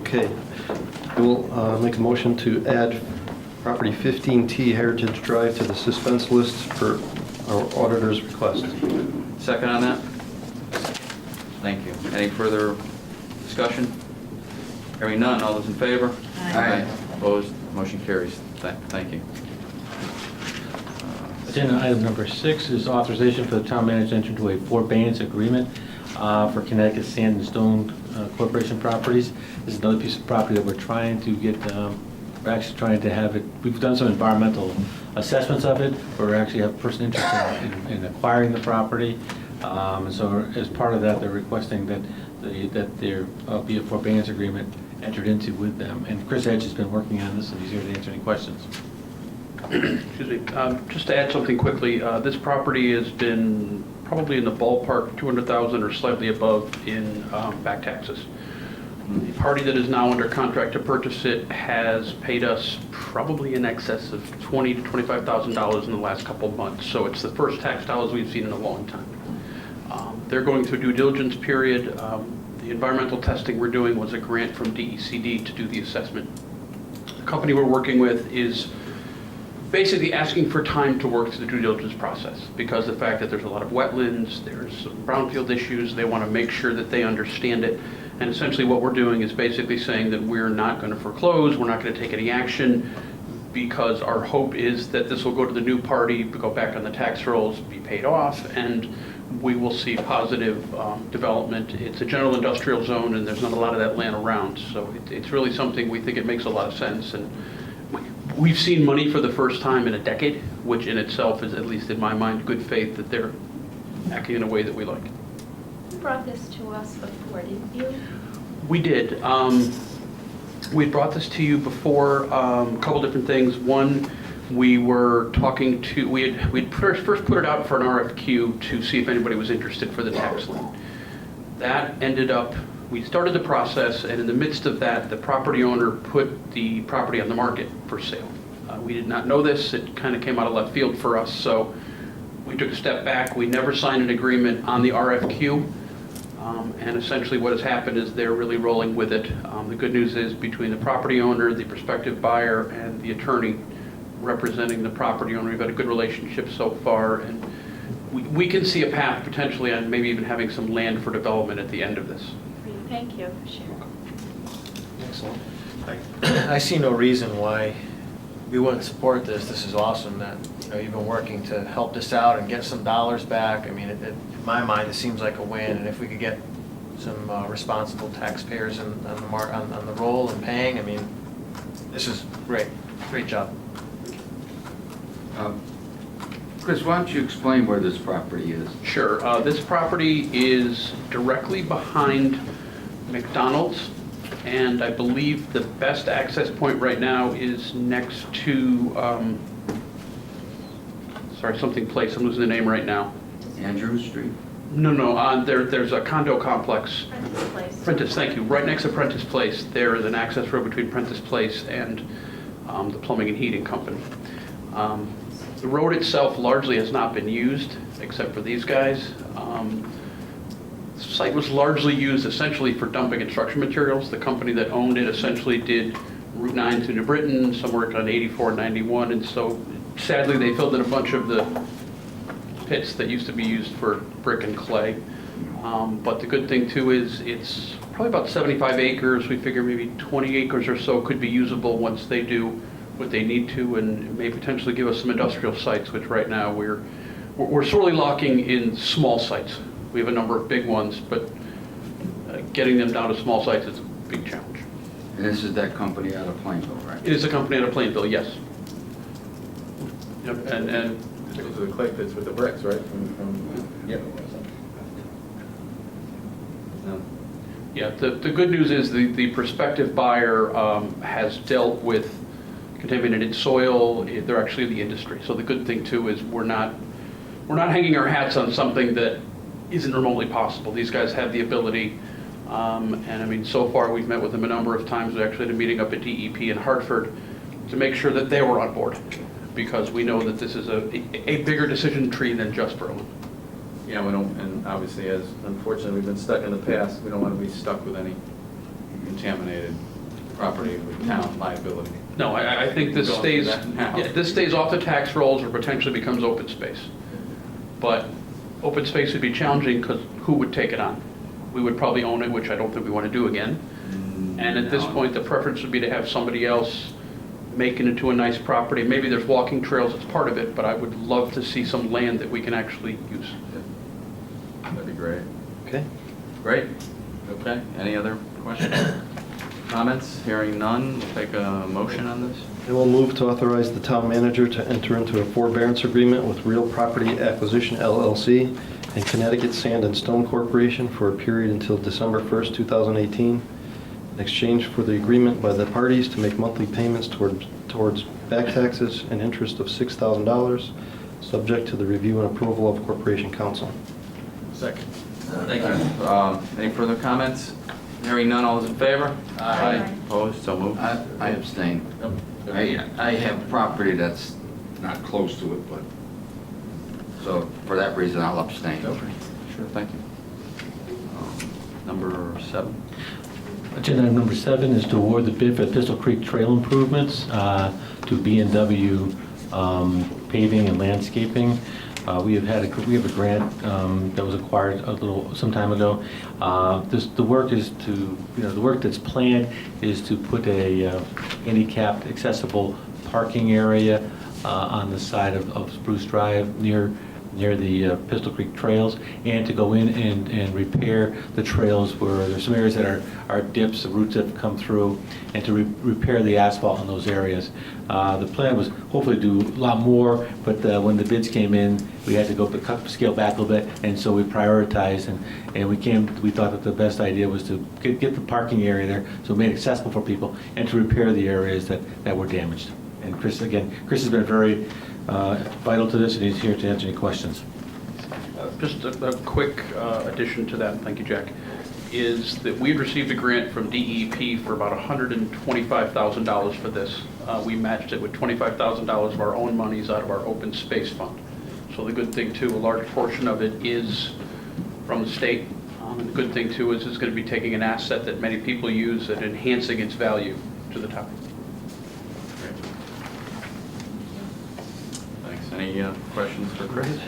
I: Okay. We'll make a motion to add property 15T Heritage Drive to the suspense list per our auditor's request.
B: Second on that? Thank you. Any further discussion? Hearing none, all those in favor?
J: Aye.
B: Opposed? Motion carries. Thank you.
F: Agenda item number 6 is authorization for the town manager to enter into a forbearance agreement for Connecticut Sand and Stone Corporation properties. This is another piece of property that we're trying to get, we're actually trying to have it, we've done some environmental assessments of it. We're actually have a person interested in acquiring the property. And so as part of that, they're requesting that there be a forbearance agreement entered into with them. And Chris Edge has been working on this, and he's here to answer any questions.
O: Excuse me. Just to add something quickly, this property has been probably in the ballpark $200,000 or slightly above in back taxes. The party that is now under contract to purchase it has paid us probably in excess of $20,000 to $25,000 in the last couple of months. So it's the first tax dollars we've seen in a long time. They're going through a due diligence period. The environmental testing we're doing was a grant from DECD to do the assessment. The company we're working with is basically asking for time to work through the due diligence process because of the fact that there's a lot of wetlands, there's some brownfield issues. They want to make sure that they understand it. And essentially what we're doing is basically saying that we're not going to foreclose, we're not going to take any action, because our hope is that this will go to the new party, go back on the tax rolls, be paid off, and we will see positive development. It's a general industrial zone, and there's not a lot of that land around, so it's really something we think it makes a lot of sense. And we've seen money for the first time in a decade, which in itself is, at least in my mind, good faith that they're acting in a way that we like.
L: You brought this to us before, didn't you?
O: We did. We brought this to you before, a couple different things. One, we were talking to, we'd first put it out for an RFQ to see if anybody was interested for the tax lien. That ended up, we started the process, and in the midst of that, the property owner put the property on the market for sale. We did not know this. It kind of came out of left field for us, so we took a step back. We never signed an agreement on the RFQ. And essentially what has happened is they're really rolling with it. The good news is between the property owner, the prospective buyer, and the attorney representing the property owner, we've had a good relationship so far, and we can see a path potentially on maybe even having some land for development at the end of this.
L: Thank you for sharing.
K: Excellent. I see no reason why we wouldn't support this. This is awesome that, you've been working to help this out and get some dollars back. I mean, in my mind, it seems like a win, and if we could get some responsible taxpayers on the roll and paying, I mean, this is great. Great job.
J: Chris, why don't you explain where this property is?
O: Sure. This property is directly behind McDonald's, and I believe the best access point right now is next to, something place, I'm losing the name right now.
J: Andrew Street?
O: No, there's a condo complex.
L: Prentice Place.
O: Prentice, thank you. Right next to Prentice Place, there is an access road between Prentice Place and the plumbing and heating company. The road itself largely has not been used, except for these guys. The site was largely used essentially for dumping construction materials. The company that owned it essentially did Route 9 to New Britain, some work on 84 and 91, and so sadly they filled in a bunch of the pits that used to be used for brick and clay. But the good thing too is it's probably about 75 acres. We figure maybe 20 acres or so could be usable once they do what they need to, and may potentially give us some industrial sites, which right now we're sorely lacking in small sites. We have a number of big ones, but getting them down to small sites is a big challenge.
J: And this is that company out of Plainville, right?
O: It is a company out of Plainville, yes. Yep, and
B: Those are the clay pits with the bricks, right? Yep.
O: yeah, the good news is the prospective buyer has dealt with contaminated soil. They're actually in the industry. So the good thing too is we're not hanging our hats on something that isn't remotely possible. These guys have the ability, and I mean, so far we've met with them a number of times. We actually had a meeting up at DEP in Hartford to make sure that they were on board, because we know that this is a bigger decision tree than just Berlin.
B: Yeah, we don't, and obviously, as unfortunately we've been stuck in the past, we don't want to be stuck with any contaminated property with town liability.
O: No, I think this stays, this stays off the tax rolls or potentially becomes open space. But open space would be challenging because who would take it on? We would probably own it, which I don't think we want to do again. And at this point, the preference would be to have somebody else make it into a nice property. Maybe there's walking trails as part of it, but I would love to see some land that we can actually use.
B: That'd be great.
I: Okay.
B: Great. Okay, any other questions? Comments? Hearing none, we'll take a motion on this.
I: I will move to authorize the town manager to enter into a forbearance agreement with Real Property Acquisition LLC and Connecticut Sand and Stone Corporation for a period until December 1st, 2018, in exchange for the agreement by the parties to make monthly payments towards back taxes and interest of $6,000, subject to the review and approval of Corporation Council.
B: Second. Thank you. Any further comments? Hearing none, all those in favor?
L: Aye.
B: Opposed? So moved.
J: I abstain.
B: Nope.
J: I have property that's not close to it, but, so for that reason, I'll abstain.
B: Okay. Sure, thank you. Number 7.
F: Agenda item number 7 is to award the bid for Pistol Creek Trail improvements to B&W Paving and Landscaping. We have a grant that was acquired some time ago. The work is to, the work that's planned is to put a handicapped accessible parking area on the side of Spruce Drive near the Pistol Creek trails, and to go in and repair the trails where there's some areas that are dips, the roots have come through, and to repair the asphalt in those areas. The plan was hopefully do a lot more, but when the bids came in, we had to go scale back a little bit, and so we prioritized, and we thought that the best idea was to get the parking area there, so it made it accessible for people, and to repair the areas that were damaged. And Chris has been very vital to this, and he's here to answer any questions.
O: Just a quick addition to that, thank you, Jack, is that we had received a grant from DEP for about $125,000 for this. We matched it with $25,000 of our own monies out of our open space fund. So the good thing too, a large portion of it is from the state. And the good thing too is it's going to be taking an asset that many people use and enhancing its value to the town.
B: Thanks. Any questions for Chris?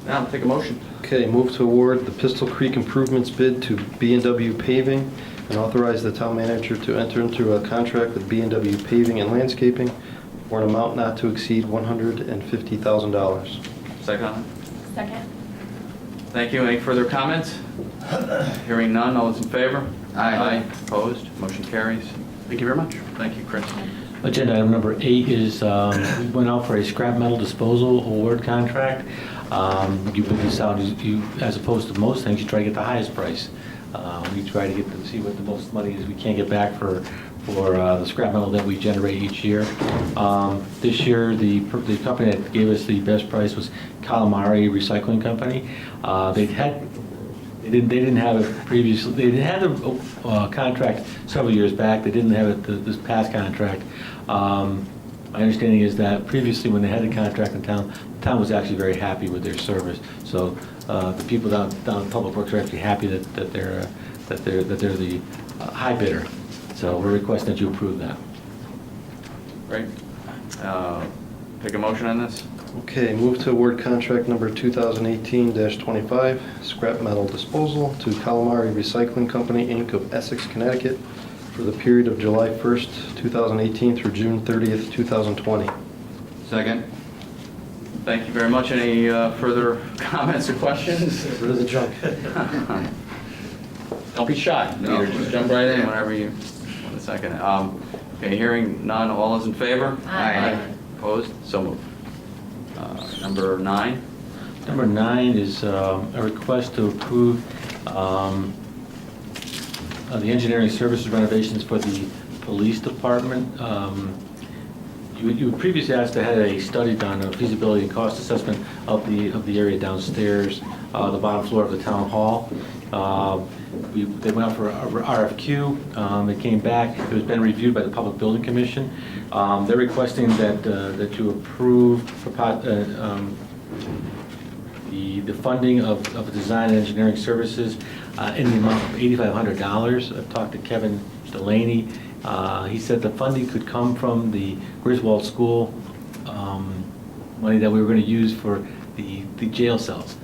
B: Now, take a motion.
I: Okay, move to award the Pistol Creek improvements bid to B&W Paving and authorize the town manager to enter into a contract with B&W Paving and Landscaping for an amount not to exceed $150,000.
B: Second.
G: Second.
B: Thank you. Any further comments? Hearing none, all those in favor?
J: Aye.
B: Opposed? Motion carries.
O: Thank you very much.
B: Thank you, Chris.
F: Agenda item number 8 is, we went out for a scrap metal disposal award contract. You put this out, as opposed to most things, you try to get the highest price. We try to see what the most money is we can get back for the scrap metal that we generate each year. This year, the company that gave us the best price was Calamari Recycling Company. They didn't have it previously. They had a contract several years back. They didn't have it this past contract. My understanding is that previously, when they had the contract in town, the town was actually very happy with their service. So the people down in Public Works are actually happy that they're the high bidder. So we're requesting that you approve that.
B: Great. Take a motion on this?
I: Okay, move to award contract number 2018-25, scrap metal disposal to Calamari Recycling Company, Inc. of Essex, Connecticut, for the period of July 1st, 2018 through June 30th, 2020.
J: Second.
B: Thank you very much. Any further comments or questions?
I: Get rid of the junk.
B: Don't be shy.
J: No.
B: Peter. Just jump right in whenever you want a second. Okay, hearing none, all those in favor?
J: Aye.
B: Opposed? So moved. Number 9.
F: Number 9 is a request to approve the engineering services renovations for the police department. You previously asked to have a study done, a feasibility and cost assessment of the area downstairs, the bottom floor of the town hall. They went out for RFQ. It came back. It was been reviewed by the Public Building Commission. They're requesting that you approve the funding of design and engineering services in the amount of $8,500. I've talked to Kevin Delaney. He said the funding could come from the Griswold School money that we were going to use for the jail cells.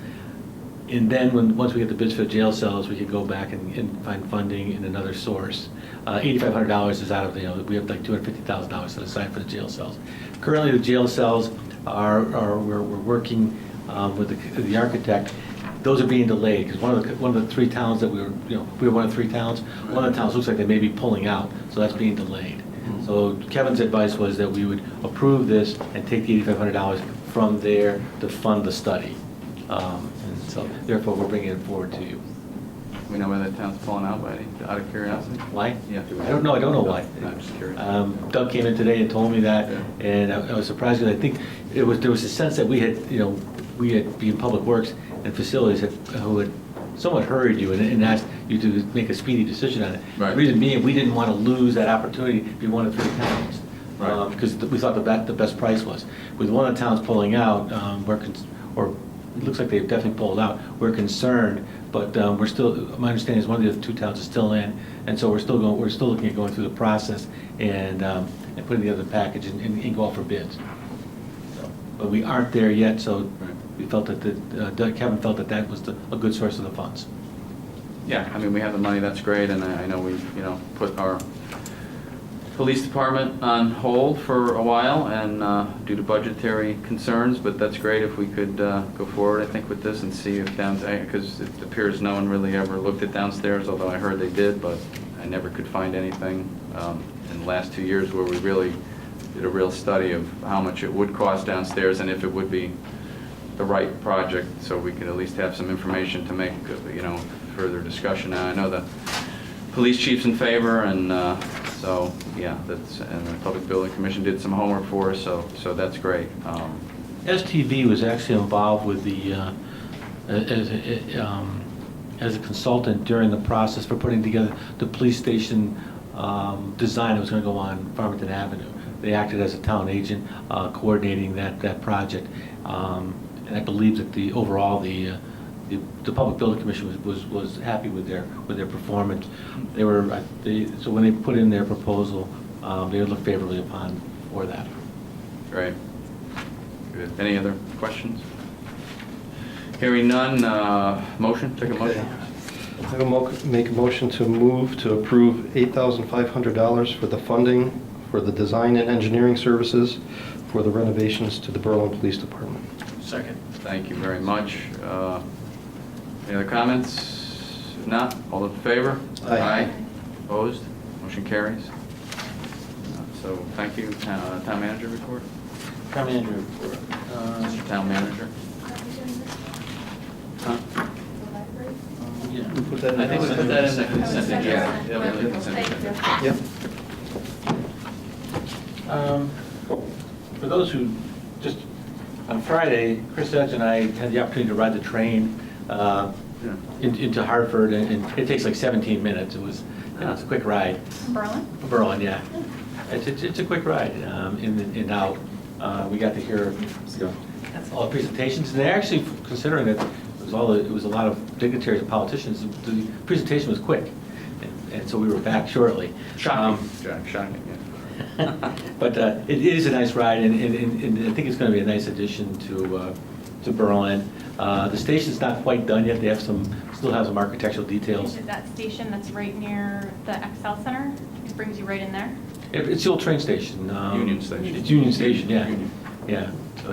F: And then once we get the bids for the jail cells, we could go back and find funding in another source. $8,500 is out of we have like $250,000 set aside for the jail cells. Currently, the jail cells we're working with the architect. Those are being delayed because one of the 3 towns that we were one of 3 towns. One of the towns looks like they may be pulling out, so that's being delayed. So Kevin's advice was that we would approve this and take the $8,500 from there to fund the study. And so therefore, we're bringing it forward to you.
B: We know why that town's pulling out, out of curiosity?
F: Why?
B: Yeah.
F: I don't know why.
B: No, I'm just curious.
F: Doug came in today and told me that, and I was surprised because I think there was a sense that we had being Public Works and Facilities who had somewhat hurried you and asked you to make a speedy decision on it.
B: Right.
F: The reason being, we didn't want to lose that opportunity to be one of 3 towns.
B: Right.
F: Because we thought the best price was. With one of the towns pulling out, or it looks like they've definitely pulled out, we're concerned, but we're still, my understanding is one of the other 2 towns is still in, and so we're still looking at going through the process and putting together the package and go out for bids. So, but we aren't there yet, so we felt that Kevin felt that was a good source of the funds.
B: Yeah, I mean, we have the money, that's great, and I know we, put our police department on hold for a while and due to budgetary concerns, but that's great if we could go forward, I think, with this and see if downstairs, because it appears no one really ever looked at downstairs, although I heard they did, but I never could find anything in the last 2 years where we really did a real study of how much it would cost downstairs and if it would be the right project, so we could at least have some information to make, further discussion. Now, I know the police chief's in favor, and so, yeah, and the Public Building Commission did some homework for us, so that's great.
F: STV was actually involved with the, as a consultant during the process for putting together the police station design that was going to go on Farmington Avenue. They acted as a town agent coordinating that project. And I believe that the Public Building Commission was happy with their performance. So when they put in their proposal, they looked favorably upon for that.
B: Great. Good. Any other questions? Hearing none, motion, take a motion.
I: I will make a motion to move to approve $8,500 for the funding for the design and engineering services for the renovations to the Berlin Police Department.
K: Second.
B: Thank you very much. Any other comments? If not, all in favor?
I: Aye.
B: Opposed? Motion carries. So thank you. Town manager report?
F: Town manager report.
B: Mr. Town manager? Huh?
F: Yeah.
I: We put that in.
B: I think we put that in the consent agenda. Yeah, we put the consent agenda.
I: Yep.
F: For those who, just on Friday, Chris Edge and I had the opportunity to ride the train into Hartford, and it takes like 17 minutes. It's a quick ride.
G: Berlin?
F: Berlin, yeah. It's a quick ride in and out. We got to hear all the presentations, and they're actually considering that it was a lot of dignitaries and politicians. The presentation was quick, and so we were back shortly.
B: Shocking, Jack, shocking, yeah.
F: But it is a nice ride, and I think it's going to be a nice addition to Berlin. The station's not quite done yet. They still have some architectural details.
G: Is that station that's right near the Excel Center? It brings you right in there?
F: It's the old train station.
B: Union Station.
F: It's Union Station, yeah.
B: Union.
F: Yeah. So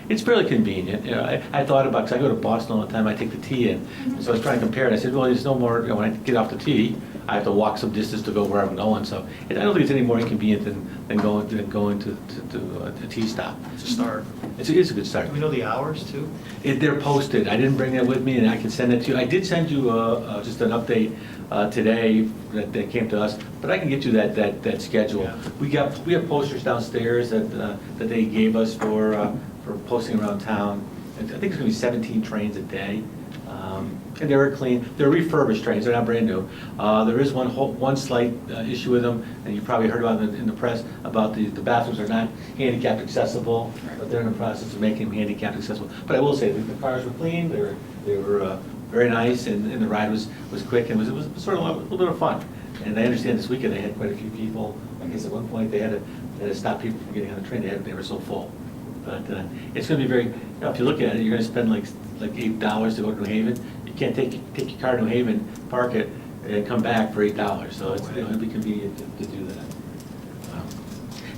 F: it's fairly convenient. I thought about, because I go to Boston all the time, I take the T in. So I was trying to compare it. I said, well, there's no more, when I get off the T, I have to walk some distance to go where I'm going. So I don't think it's any more inconvenient than going to a T stop.
K: It's a start.
F: It's a good start.
K: Do we know the hours too?
F: They're posted. I didn't bring that with me, and I can send it to you. I did send you just an update today that came to us, but I can get you that schedule.
K: Yeah.
F: We have posters downstairs that they gave us for posting around town. And I think it's going to be 17 trains a day. And they're clean. They're refurbished trains. They're not brand new. There is one slight issue with them, and you probably heard about it in the press, about the bathrooms are not handicapped accessible, but they're in the process of making them handicapped accessible. But I will say, the cars were clean. They were very nice, and the ride was quick, and it was sort of a little bit of fun. And I understand this weekend they had quite a few people. I guess at one point they had to stop people from getting on the train. They were so full. But it's going to be very, if you look at it, you're going to spend like $8 to go to New Haven. You can't take your car to New Haven, park it, and come back for $8. So it'll be convenient to do that.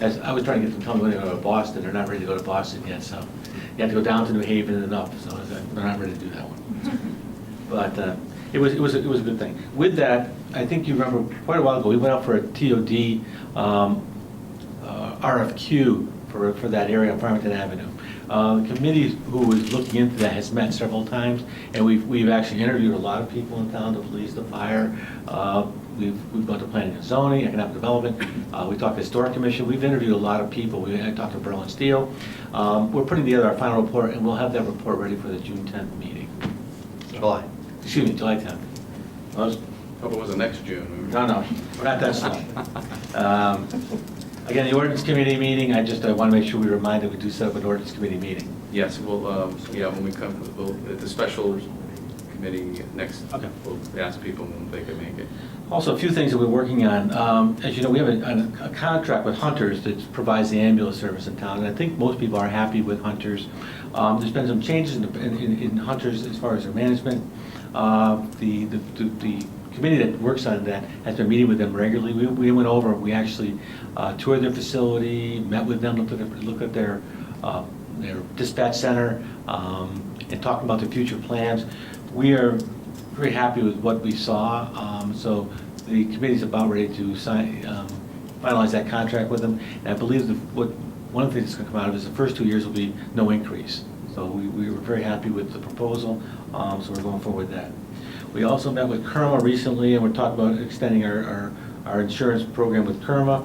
F: As I was trying to get them to tell me when they go to Boston, they're not ready to go to Boston yet. So you have to go down to New Haven and up. So they're not ready to do that one. But it was a good thing. With that, I think you remember quite a while ago we went out for a TOD RFQ for that area on Farmington Avenue. The committee who was looking into that has met several times, and we've actually interviewed a lot of people in town, the police, the fire. We've gone to planning and zoning, economic development. We talked to Historic Commission. We've interviewed a lot of people. We talked to Berlin Steel. We're putting together our final report, and we'll have that report ready for the June 10th meeting.
I: July.
F: Excuse me, July 10th.
B: Hope it wasn't next June.
F: No, not that soon. Again, the ordinance committee meeting, I want to make sure we remind that we do set up an ordinance committee meeting.
B: Yes, we'll, when we come, at the special committee next,
F: Okay.
B: we'll ask people when they can make it.
F: Also, a few things that we're working on. As you know, we have a contract with Hunters that provides the ambulance service in town, and I think most people are happy with Hunters. There's been some changes in Hunters as far as their management. The committee that works on that has been meeting with them regularly. We went over, we actually toured their facility, met with them, looked at their dispatch center, and talked about their future plans. We are very happy with what we saw, so the committee's about ready to finalize that contract with them. And I believe one of the things that's going to come out of it is the first 2 years will be no increase. So we were very happy with the proposal, so we're going forward with that. We also met with Kerma recently, and we're talking about extending our insurance program with Kerma.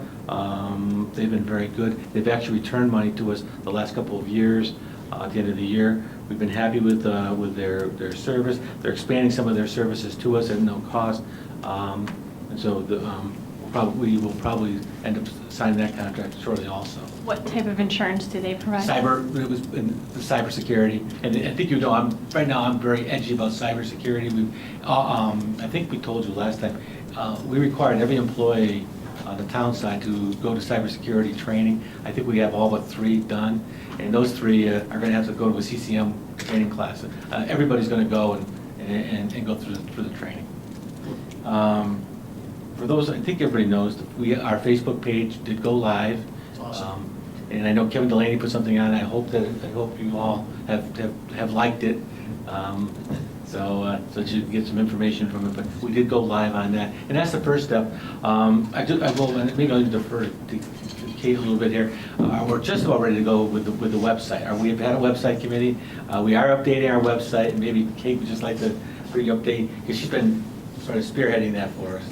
F: They've been very good. They've actually returned money to us the last couple of years. At the end of the year, we've been happy with their service. They're expanding some of their services to us at no cost, and so we will probably end up signing that contract shortly also.
G: What type of insurance do they provide?
F: It was in the cybersecurity, and I think right now I'm very edgy about cybersecurity. I think we told you last time, we required every employee on the town side to go to cybersecurity training. I think we have all but 3 done, and those 3 are going to have to go to a CCM training class. Everybody's going to go, and go through the training. For those, I think everybody knows, our Facebook page did go live.
K: Awesome.
F: And I know Kevin Delaney put something on. I hope you all have liked it. So that you can get some information from it. But we did go live on that, and that's the first step. Maybe I'll defer to Kate a little bit here. We're just about ready to go with the website. We've had a website committee. We are updating our website, and maybe Kate would just like to bring you update because she's been sort of spearheading that for us.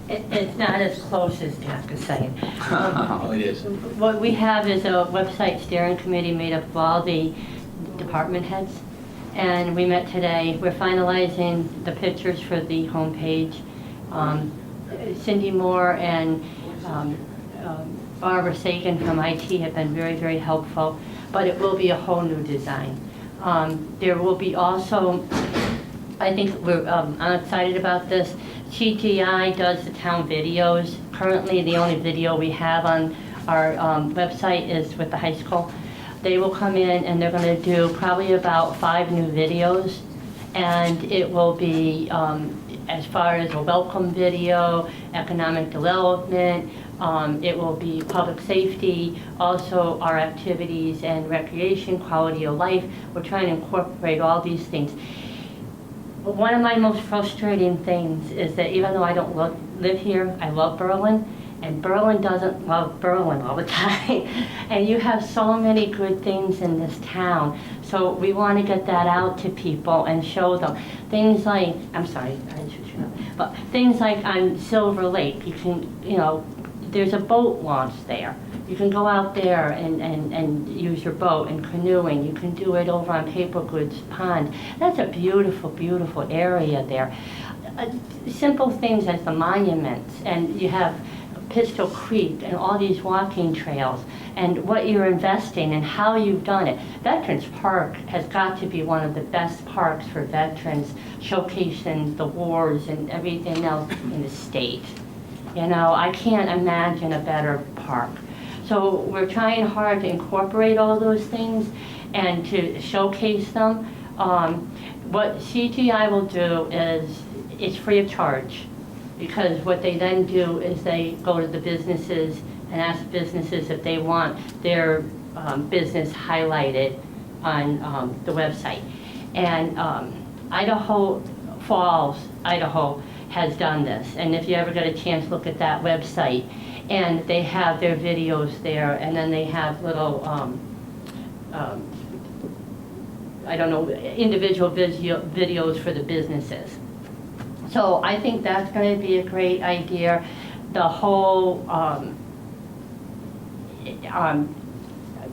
C: It's not as close as Jack is saying.
F: Oh, it is.
C: What we have is a website steering committee made up of all the department heads. And we met today. We're finalizing the pictures for the homepage. Cindy Moore and Barbara Sagan from IT have been very, very helpful, but it will be a whole new design. There will be also, I think I'm excited about this, CGI does the town videos. Currently, the only video we have on our website is with the high school. They will come in and they're going to do probably about 5 new videos, and it will be as far as a welcome video, economic development, it will be public safety, also our activities and recreation, quality of life. We're trying to incorporate all these things. One of my most frustrating things is that even though I don't live here, I love Berlin, and Berlin doesn't love Berlin all the time. And you have so many good things in this town. So we want to get that out to people and show them. Things like, I'm sorry, I should shut up. But things like on Silver Lake, you can, there's a boat launch there. You can go out there and use your boat and canoeing. You can do it over on Paper Goods Pond. That's a beautiful, beautiful area there. Simple things as the monuments, and you have Pistol Creek and all these walking trails, and what you're investing and how you've done it. Veterans Park has got to be one of the best parks for veterans, showcasing the wars and everything else in the state. I can't imagine a better park. So we're trying hard to incorporate all those things and to showcase them. What CGI will do is it's free of charge, because what they then do is they go to the businesses and ask businesses if they want their business highlighted on the website. And Idaho Falls, Idaho has done this. And if you ever get a chance, look at that website. And they have their videos there, and then they have little, individual videos for the businesses. So I think that's going to be a great idea. The whole,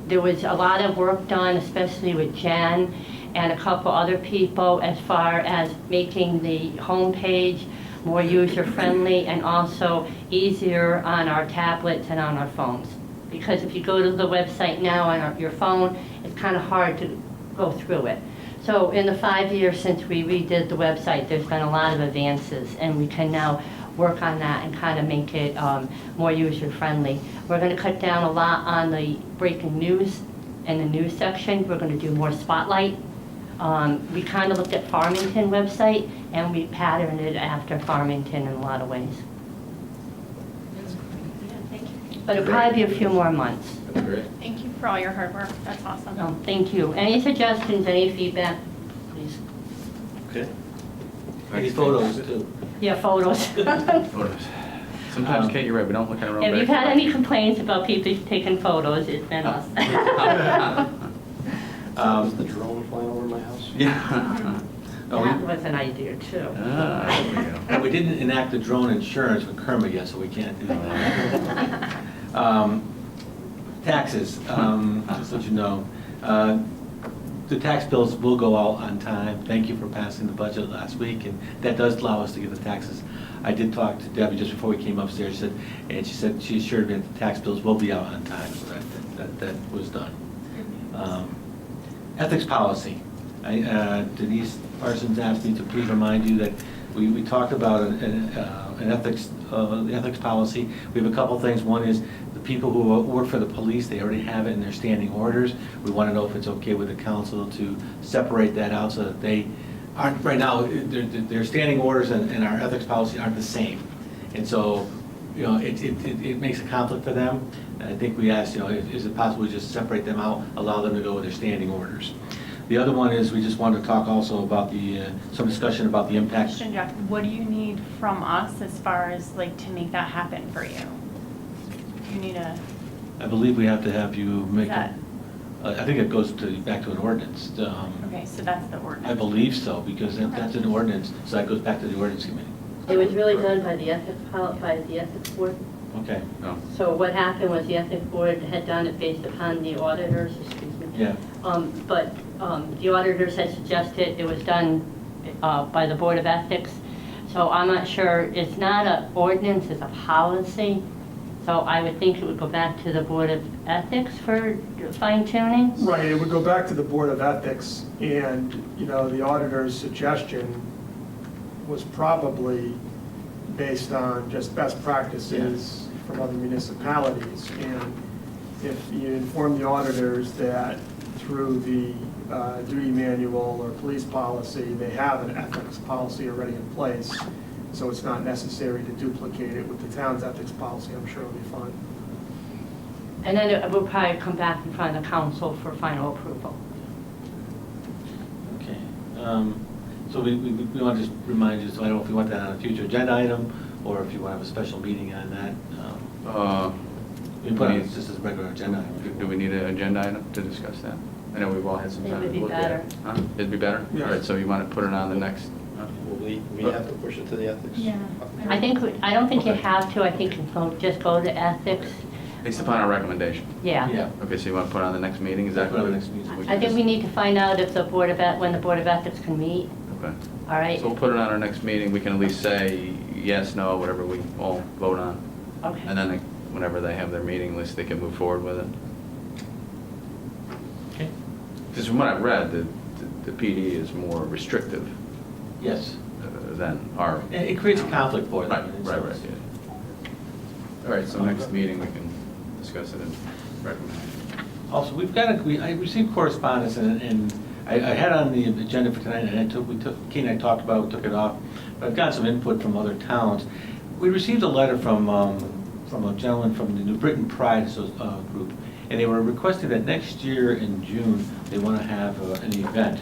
C: there was a lot of work done, especially with Jen and a couple other people, as far as making the homepage more user-friendly and also easier on our tablets and on our phones. Because if you go to the website now on your phone, it's kind of hard to go through it. So in the 5 years since we redid the website, there's been a lot of advances, and we can now work on that and kind of make it more user-friendly. We're going to cut down a lot on the breaking news in the news section. We're going to do more spotlight. We kind of looked at Farmington website, and we patterned it after Farmington in a lot of ways.
G: Thank you.
C: But it'll probably be a few more months.
B: That's great.
G: Thank you for all your hard work. That's awesome.
C: Thank you. Any suggestions, any feedback, please?
F: Okay. Any photos too?
C: Yeah, photos.
B: Photos. Sometimes, Kate, you're right, we don't look at our own
C: If you've
B: back.
C: had any complaints about people taking photos, it's been us.
I: Was the drone flying over my house?
B: Yeah.
C: That was an idea, too.
B: There we go.
F: And we didn't enact the drone insurance with Kermit yet, so we can't do that. Taxes, just so you know. The tax bills will go out on time. Thank you for passing the budget last week, and that does allow us to get the taxes. I did talk to Debbie just before we came upstairs, she said she assured me that the tax bills will be out on time, so that was done. Ethics policy. Denise Parsons asked me to please remind you that we talked about the ethics policy. We have a couple things. One is the people who work for the police, they already have it in their standing orders. We want to know if it's okay with the council to separate that out so that they aren't, right now, their standing orders and our ethics policy aren't the same. And so, you know, it makes a conflict for them. And I think we asked, you know, is it possible to just separate them out, allow them to go with their standing orders? The other one is, we just wanted to talk also about some discussion about the impact.
G: Question, Jeff, what do you need from us as far as like to make that happen for you? You need a,
F: I believe we have to have you make,
G: that-
F: I think it goes back to an ordinance.
G: okay, so that's the ordinance.
F: I believe so, because that's an ordinance, so that goes back to the ordinance committee.
C: It was really done by the ethics board.
F: Okay.
B: No.
C: So what happened was the ethics board had done it based upon the auditors, excuse me.
F: Yeah.
C: But the auditors had suggested it was done by the Board of Ethics. So I'm not sure, it's not an ordinance, it's a policy. So I would think it would go back to the Board of Ethics for fine tuning.
P: Right, it would go back to the Board of Ethics, and, you know, the auditor's suggestion was probably based on just best practices from other municipalities. And if you inform the auditors that through the duty manual or police policy, they have an ethics policy already in place, so it's not necessary to duplicate it with the town's ethics policy, I'm sure it'll be fine.
C: And then it will probably come back in front of the council for final approval.
F: Okay. So we want to just remind you, so I don't know if you want that on a future agenda item, or if you want to have a special meeting on that. We can put it just as a regular agenda item.
B: Do we need an agenda item to discuss that? I know we've all had some
C: It
B: time
C: would
B: to
C: be
B: look at it.
C: better.
B: Huh? It'd be better?
P: Yeah.
B: All right, so you want to put it on the next?
I: Will we have to push it to the ethics?
G: Yeah.
C: I don't think you have to, I think you can just go to ethics.
B: Based upon our recommendation?
C: Yeah.
F: Yeah.
B: Okay, so you want to put it on the next meeting, is that
F: Put it on
B: what
F: the next meeting.
C: I think we need to find out if the when the Board of Ethics can meet,
B: Okay.
C: all right?
B: So we'll put it on our next meeting, we can at least say yes, no, whatever we all vote on.
C: Okay.
B: And then whenever they have their meeting list, they can move forward with it.
F: Okay.
B: Because from what I've read, the PD is more restrictive
F: Yes.
B: than our.
F: It creates a conflict for
B: Right,
F: them.
B: right, yeah. All right, so next meeting, we can discuss it and recommend.
F: Also, I received correspondence, and I had on the agenda for tonight, and Kate and I talked about it, we took it off, but I've got some input from other towns. We received a letter from a gentleman from the New Britain Pride group, and they were requesting that next year in June, they want to have an event.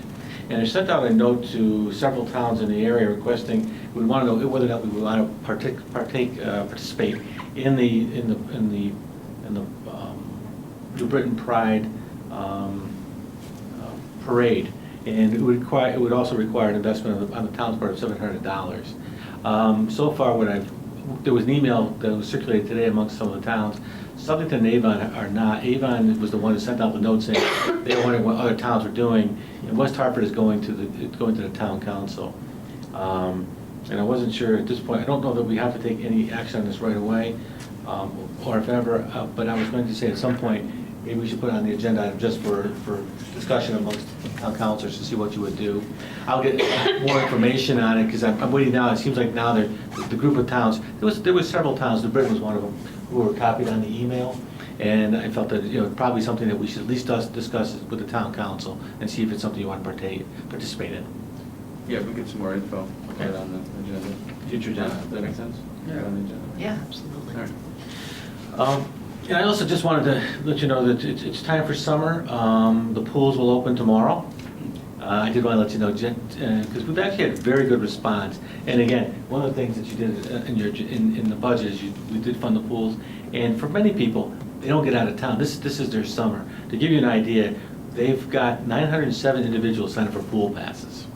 F: And they sent out a note to several towns in the area requesting, we want to know whether or not we would want to participate in the New Britain Pride parade. And it would also require an investment on the town's part of $700. So far, there was an email that was circulated today amongst some of the towns. Southington and Avon are not. Avon was the one who sent out the note saying they were wondering what other towns were doing. And West Hartford is going to the town council. And I wasn't sure at this point, I don't know that we have to take any action on this right away, or if ever, but I was going to say at some point, maybe we should put it on the agenda item just for discussion amongst town councilors to see what you would do. I'll get more information on it, because I'm waiting now, it seems like now the group of towns, there was several towns, New Britain was one of them, who were copied on the email, and I felt that, probably something that we should at least discuss with the town council and see if it's something you want to participate in.
B: Yeah, if we get some more info, put it on the agenda.
F: Future agenda.
B: Does that make sense?
F: Yeah.
B: On the agenda.
M: Yeah, absolutely.
B: All right.
F: And I also just wanted to let you know that it's time for summer. The pools will open tomorrow. I did want to let you know, because we've actually had very good response. And again, one of the things that you did in the budget is we did fund the pools. And for many people, they don't get out of town. This is their summer. To give you an idea, they've got 907 individuals signed up for pool passes.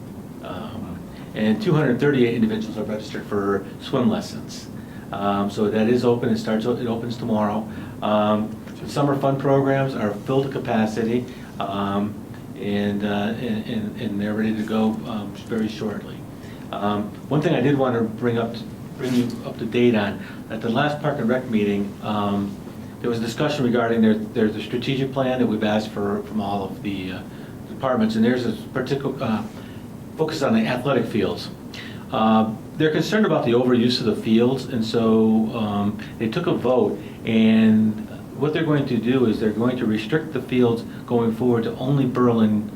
F: And 238 individuals are registered for swim lessons. So that is open. It opens tomorrow. The summer fun programs are filled to capacity, and they're ready to go very shortly. One thing I did want to bring you up to date on, at the last Park and Rec meeting, there was a discussion regarding their strategic plan that we've asked for from all of the departments, and there's a particular focus on the athletic fields. They're concerned about the overuse of the fields, and so they took a vote, and what they're going to do is they're going to restrict the fields going forward to only Berlin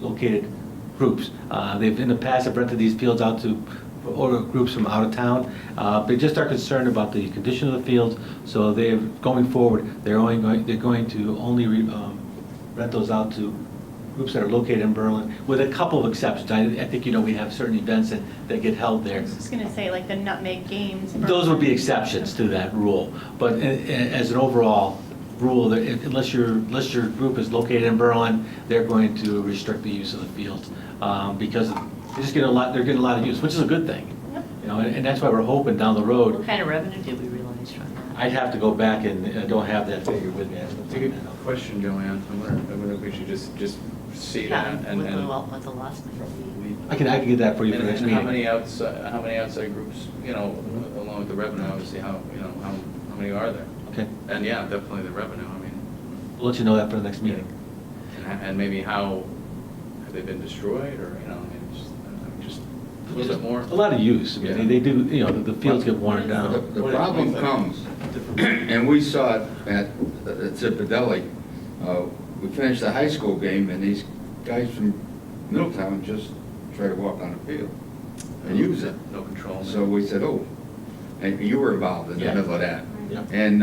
F: located groups. They've, in the past, have rented these fields out to or groups from out of town. They just are concerned about the condition of the fields, so they're going forward. They're going to only rent those out to groups that are located in Berlin, with a couple of exceptions. I think, you know, we have certain events that get held there.
G: I was just gonna say, like the Nutmeg games.
F: Those would be exceptions to that rule, but as an overall rule, unless your group is located in Berlin, they're going to restrict the use of the fields, because they're getting a lot of use, which is a good thing.
G: Yep.
F: You know, and that's why we're hoping down the road.
L: What kind of revenue did we realize from that?
F: I'd have to go back and I don't have that figure with me.
B: Good question, Joanne. I wonder if we should just see that and.
L: What the loss might be.
F: I can get that for you for next
B: And
F: meeting.
B: how many outside groups, you know, along with the revenue, obviously, how many are there?
F: Okay,
B: And yeah, definitely the revenue, I mean,
F: we'll let you know that for the next meeting.
B: and maybe how, have they been destroyed, or, you know, I mean, just a little bit more?
F: A lot of use. I mean,
B: Yeah.
F: they do, you know, the fields get worn down.
J: The problem comes, and we saw it at Zipadelli. We finished the high school game, and these guys from Middletown just try to walk on the field and use it.
B: No control.
J: So we said, oh, and you were involved in the
F: Yeah.
J: middle of that.
F: Yeah.
J: And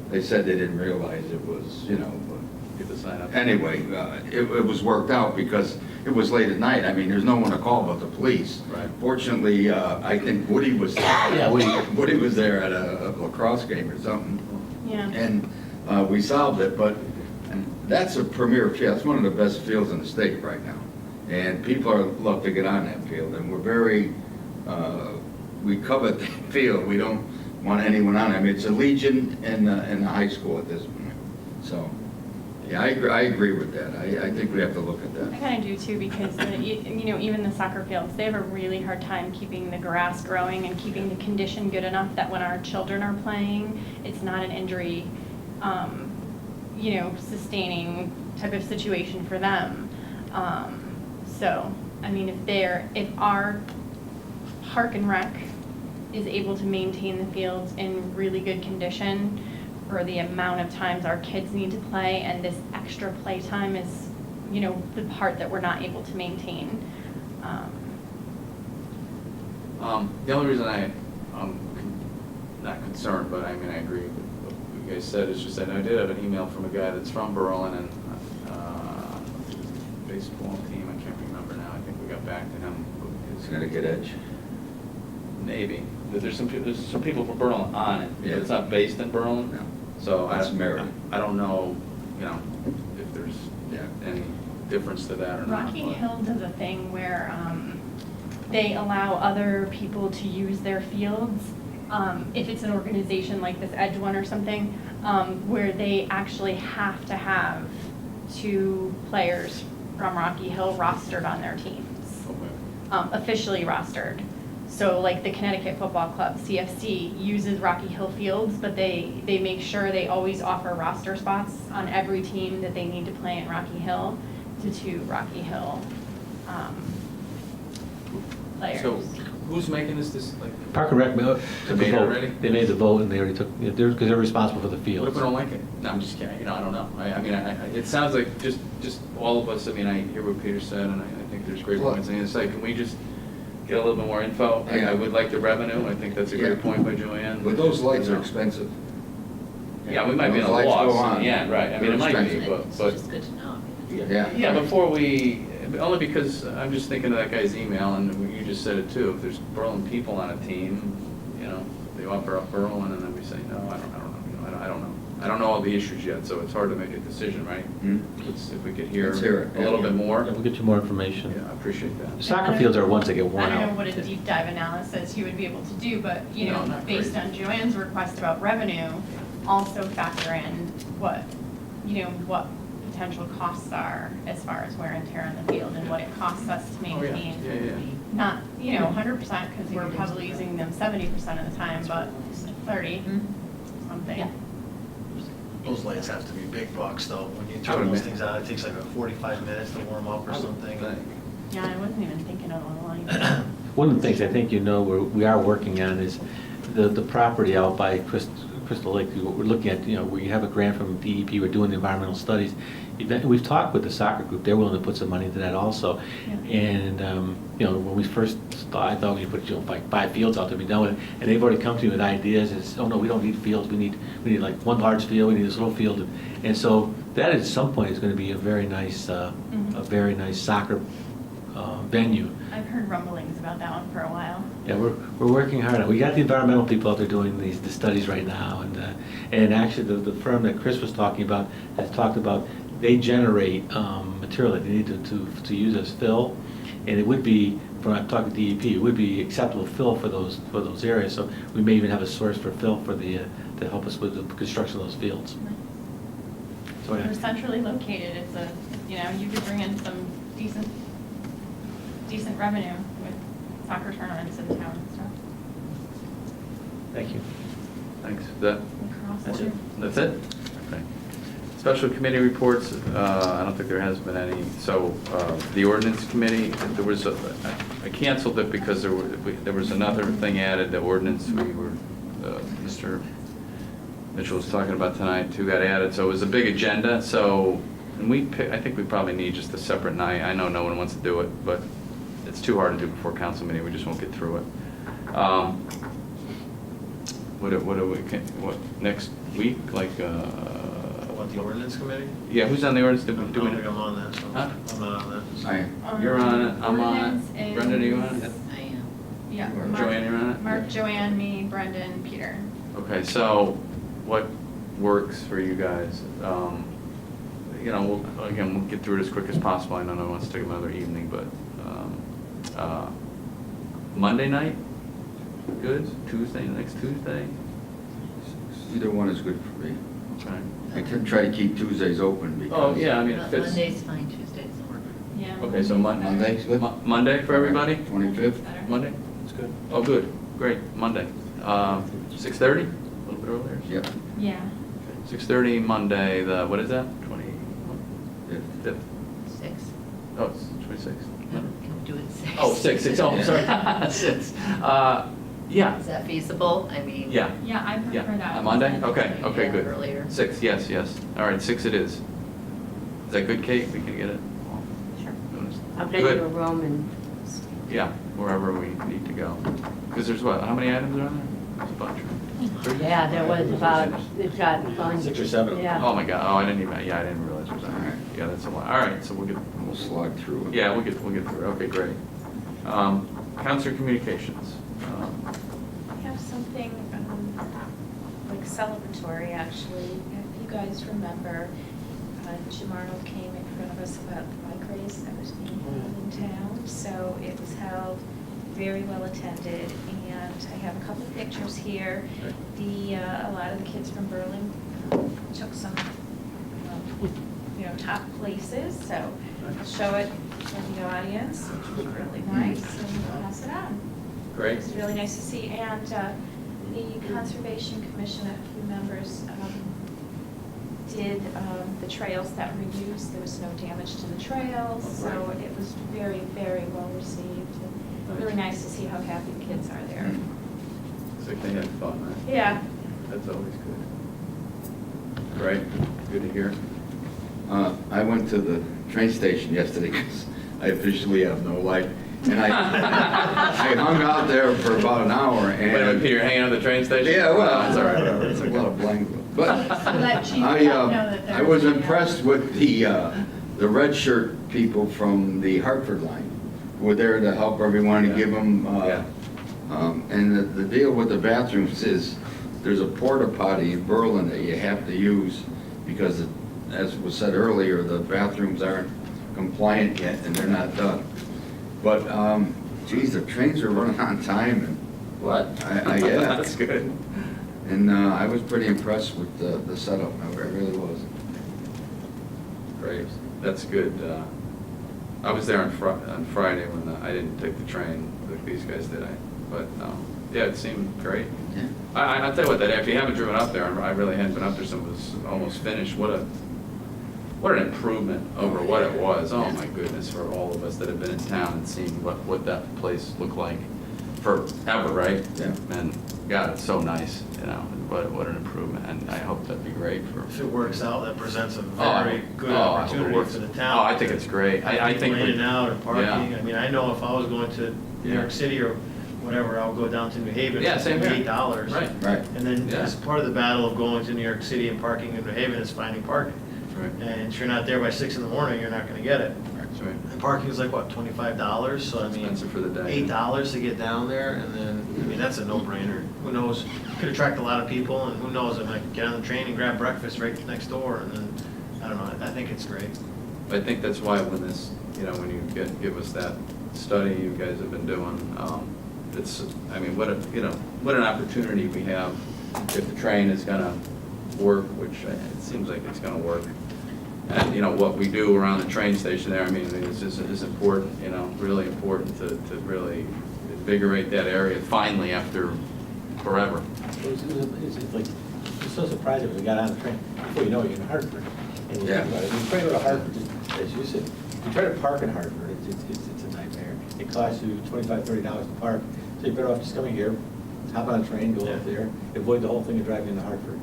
J: they said they didn't realize it was, you know,
B: Get the sign up.
J: anyway, it was worked out because it was late at night. I mean, there's no one to call but the police.
B: Right.
J: Fortunately, I think Woody was, Woody was there at a lacrosse game or something.
G: Yeah.
J: And we solved it, but that's a premier field. It's one of the best fields in the state right now. And people love to get on that field, and we're very, we covet the field. We don't want anyone on it. I mean, it's a Legion and the high school at this point. So, yeah, I agree with that. I think we have to look at
G: I
J: that.
G: kind of do too, because, you know, even the soccer fields, they have a really hard time keeping the grass growing and keeping the condition good enough that when our children are playing, it's not an injury, you know, sustaining type of situation for them. So, I mean, if our Park and Rec is able to maintain the fields in really good condition for the amount of times our kids need to play, and this extra play time is, you know, the part that we're not able to maintain.
B: The only reason I'm not concerned, but I mean, I agree with what you guys said, is just that I did have an email from a guy that's from Berlin, and baseball team, I can't remember now, I think we got back to him.
J: Connecticut Edge.
B: Maybe, but there's some people from Berlin on it, but it's not based in Berlin.
J: No.
B: So
J: That's merit.
B: I don't know, you know, if there's any difference to that or not.
G: Rocky
B: but-
G: Hill does a thing where they allow other people to use their fields, if it's an organization like this Edge one or something, where they actually have to have 2 players from Rocky Hill rostered on their teams, officially rostered. So like the Connecticut Football Club, CFC, uses Rocky Hill fields, but they make sure they always offer roster spots on every team that they need to play in Rocky Hill to 2 Rocky Hill players.
B: So who's making this like?
F: Park and Rec took
B: They
F: a
B: made it
F: vote.
B: already?
F: They made the vote and they already took, because they're responsible for the
B: What
F: fields.
B: if we don't like it? No, I'm just kidding, you know, I don't know. I mean, it sounds like just all of us, I mean, I hear what Peter said, and I think there's great points, and it's like, can we just get a little bit more info? I would like the revenue, I think that's a great point by Joanne.
J: But those lights are expensive.
B: Yeah, we might be in a
J: Those lights go
B: loss
J: on.
B: in the end, right, I mean, it
J: They're
B: might be,
J: expensive.
B: but.
L: It's just good to know.
J: Yeah.
B: Before only because I'm just thinking of that guy's email, and you just said it too, if there's Berlin people on a team, you know, they offer up Berlin, and then we say, no, I don't know, you know, I don't know. I don't know all the issues yet, so it's hard to make a decision, right? If we could hear
J: Let's hear it.
B: a little bit more.
F: Yeah, we'll get you more information.
B: Yeah, I appreciate that.
F: The soccer fields are ones that get worn
G: I don't know
F: out.
G: what a deep dive analysis you would be able to do, but, you
B: No,
G: know,
B: not
G: based
B: great.
G: on Joanne's request about revenue, also factor in what, you know, what potential costs are as far as wear and tear on the field and what it costs us to
B: Oh, yeah.
G: maintain.
B: Yeah.
G: Not, you know, 100%, because we're probably using them 70% of the time, but 30, something.
L: Yeah.
K: Those lights have to be big bucks though. When you
B: I would
K: turn those
B: admit.
K: things on, it takes like 45 minutes to warm up or something.
G: Yeah, I wasn't even thinking of the line.
F: One of the things I think you know we are working on is the property out by Crystal Lake, we're looking at, we have a grant from DEP, we're doing the environmental studies. We've talked with the soccer group, they're willing to put some money into that also. And, when we first thought, I thought we put, like 5 fields out there, be done with it. And they've already come to me with ideas, oh no, we don't need fields, we need like one large field, we need this little field. And so that at some point is gonna be a very nice soccer venue.
G: I've heard rumblings about that one for a while.
F: Yeah, we're working hard on it. We got the environmental people out there doing the studies right now, and actually the firm that Chris was talking about has talked about, they generate material that they need to use as fill, and it would be, from I'm talking to DEP, it would be acceptable fill for those areas. So we may even have a source for fill for to help us with the construction of those fields. So
G: We're centrally located. It's you could bring in some decent revenue with soccer tournaments in town and stuff.
F: Thank you.
B: Thanks.
G: That's it.
B: That's it? Okay. Special committee reports, I don't think there has been any. So the ordinance committee, there was I canceled it because there was another thing added, the ordinance Mr. Mitchell was talking about tonight, too, got added. So it was a big agenda. So I think we probably need just a separate night. I know no one wants to do it, but it's too hard to do before council meeting. We just won't get through it. What next week? Like
K: What, the ordinance committee?
B: yeah, who's on the ordinance?
K: I don't think I'm on that, so
B: Huh?
K: I'm not on that.
J: I am.
B: You're on it. I'm on it. Brendan, are you on it?
G: I am. Yeah.
B: Joanne, you're on it?
G: Mark, Joanne, me, Brendan, Peter.
B: Okay, so what works for you guys? We'll get through it as quick as possible. I know no one wants to take another evening, but Monday night, good? Next Tuesday?
J: Either one is good for me.
B: Okay.
J: I can try to keep Tuesdays open because.
B: Oh, yeah, I mean, it fits.
C: Monday's fine, Tuesday's work.
G: Yeah.
B: Okay, so
J: Monday's good?
B: Monday for everybody?
J: 25th?
B: Monday?
F: That's good.
B: Oh, good, great, Monday. 6:30? A little bit earlier?
J: Yep.
G: Yeah.
B: 6:30 Monday, what is that? 25th?
C: 6.
B: Oh, it's 26th.
C: Can do it 6.
B: Oh, 6, oh, I'm sorry. 6. Yeah.
C: Is that feasible? I mean.
B: Yeah.
G: Yeah, I prefer
B: Yeah.
G: that.
B: On Monday? Okay,
C: Yeah,
B: good.
C: earlier.
B: 6, yes. All right, 6 it is. Is that good, Kate? We can get it?
C: Sure.
B: Good.
C: I'll get you a room and.
B: Yeah, wherever we need to go. Because there's how many items are on there? There's a bunch.
C: Yeah, there was about, it's got fun.
F: 6 or 7.
C: Yeah.
B: Oh, my God. Oh, I didn't realize it was on there. Yeah, that's a lot. All right, so we'll get.
J: We'll slog through it.
B: Yeah, we'll get through it. Okay, great. Counselor Communications.
L: I have something like celebratory, actually. If you guys remember, Jim Arnold came in front of us about the bike race that was being held in town. So it was held, very well attended, and I have a couple of pictures here. A lot of the kids from Berlin took some, top places. So I'll show it for the audience, which was really nice, and we'll pass it on.
B: Great.
L: It's really nice to see. And the Conservation Commission, a few members did the trails that were used. There was no damage to the trails, so it was very, very well received. And really nice to see how happy the kids are there.
B: Looks like they had fun, right?
L: Yeah.
B: That's always good. Right, good to hear.
J: I went to the train station yesterday because I officially have no life. And I hung out there for about an hour. And
B: Wait a minute, Peter, hanging out at the train station?
J: Yeah, well,
B: That's all right.
J: it's a lot of blank. But
G: Let Chief know that
J: I was impressed with the red shirt people from the Hartford line who were there to help everyone and give them. And the deal with the bathrooms is there's a porta potty in Berlin that you have to use because, as was said earlier, the bathrooms aren't compliant yet and they're not done. But, geez, the trains are running on time and.
B: What?
J: Yeah.
B: That's good.
J: And I was pretty impressed with the setup. I really was.
B: Great, that's good. I was there on Friday when I didn't take the train like these guys did. But yeah, it seemed great.
J: Yeah.
B: I'll tell you what, that if you haven't driven up there, I really hadn't been up there since it was almost finished. What an improvement over what it was. Oh my goodness, for all of us that have been in town and seen what that place looked like. forever, right?
J: Yeah.
B: And God, it's so nice, you know, what an improvement, and I hope that'd be great for.
K: If it works out, that presents a
B: Oh,
K: very good
B: oh, I hope it
K: opportunity
B: works.
K: for the town.
B: Oh, I think it's great. I think
K: People in and out and parking.
B: Yeah.
K: I mean, I know if I was going to New
B: Yeah.
K: York City or whatever, I'll go down to New Haven.
B: Yeah, same here.
K: $8.
B: Right.
J: Right.
K: And then
B: Yeah.
K: as part of the battle of going to New York City and parking in New Haven is finding parking.
B: Right.
K: And if you're not there by 6 in the morning, you're not gonna get it.
B: That's right.
K: And parking is like, what, $25? So I mean,
B: Expensive for the day.
K: $8 to get down there, and then, I mean, that's a no-brainer. Who knows, could attract a lot of people, and who knows, I might get on the train and grab breakfast right next door, and then, I don't know, I think it's great.
B: I think that's why when this, you know, when you give us that study you guys have been doing, it's, I mean, what a, you know, what an opportunity we have if the train is gonna work, which it seems like it's gonna work. And, you know, what we do around the train station there, I mean, is important, you know, really important to really invigorate that area finally after forever.
F: It's like, it's so surprising when we got on the train, before you know it, you're in Hartford. And you
J: Yeah.
F: think about it, you try to go to Hartford, just as you said, you try to park in Hartford, it's a nightmare. It costs you $25, $30 to park, so you're better off just coming here, hop on a train, go up there, avoid the whole thing of driving into Hartford.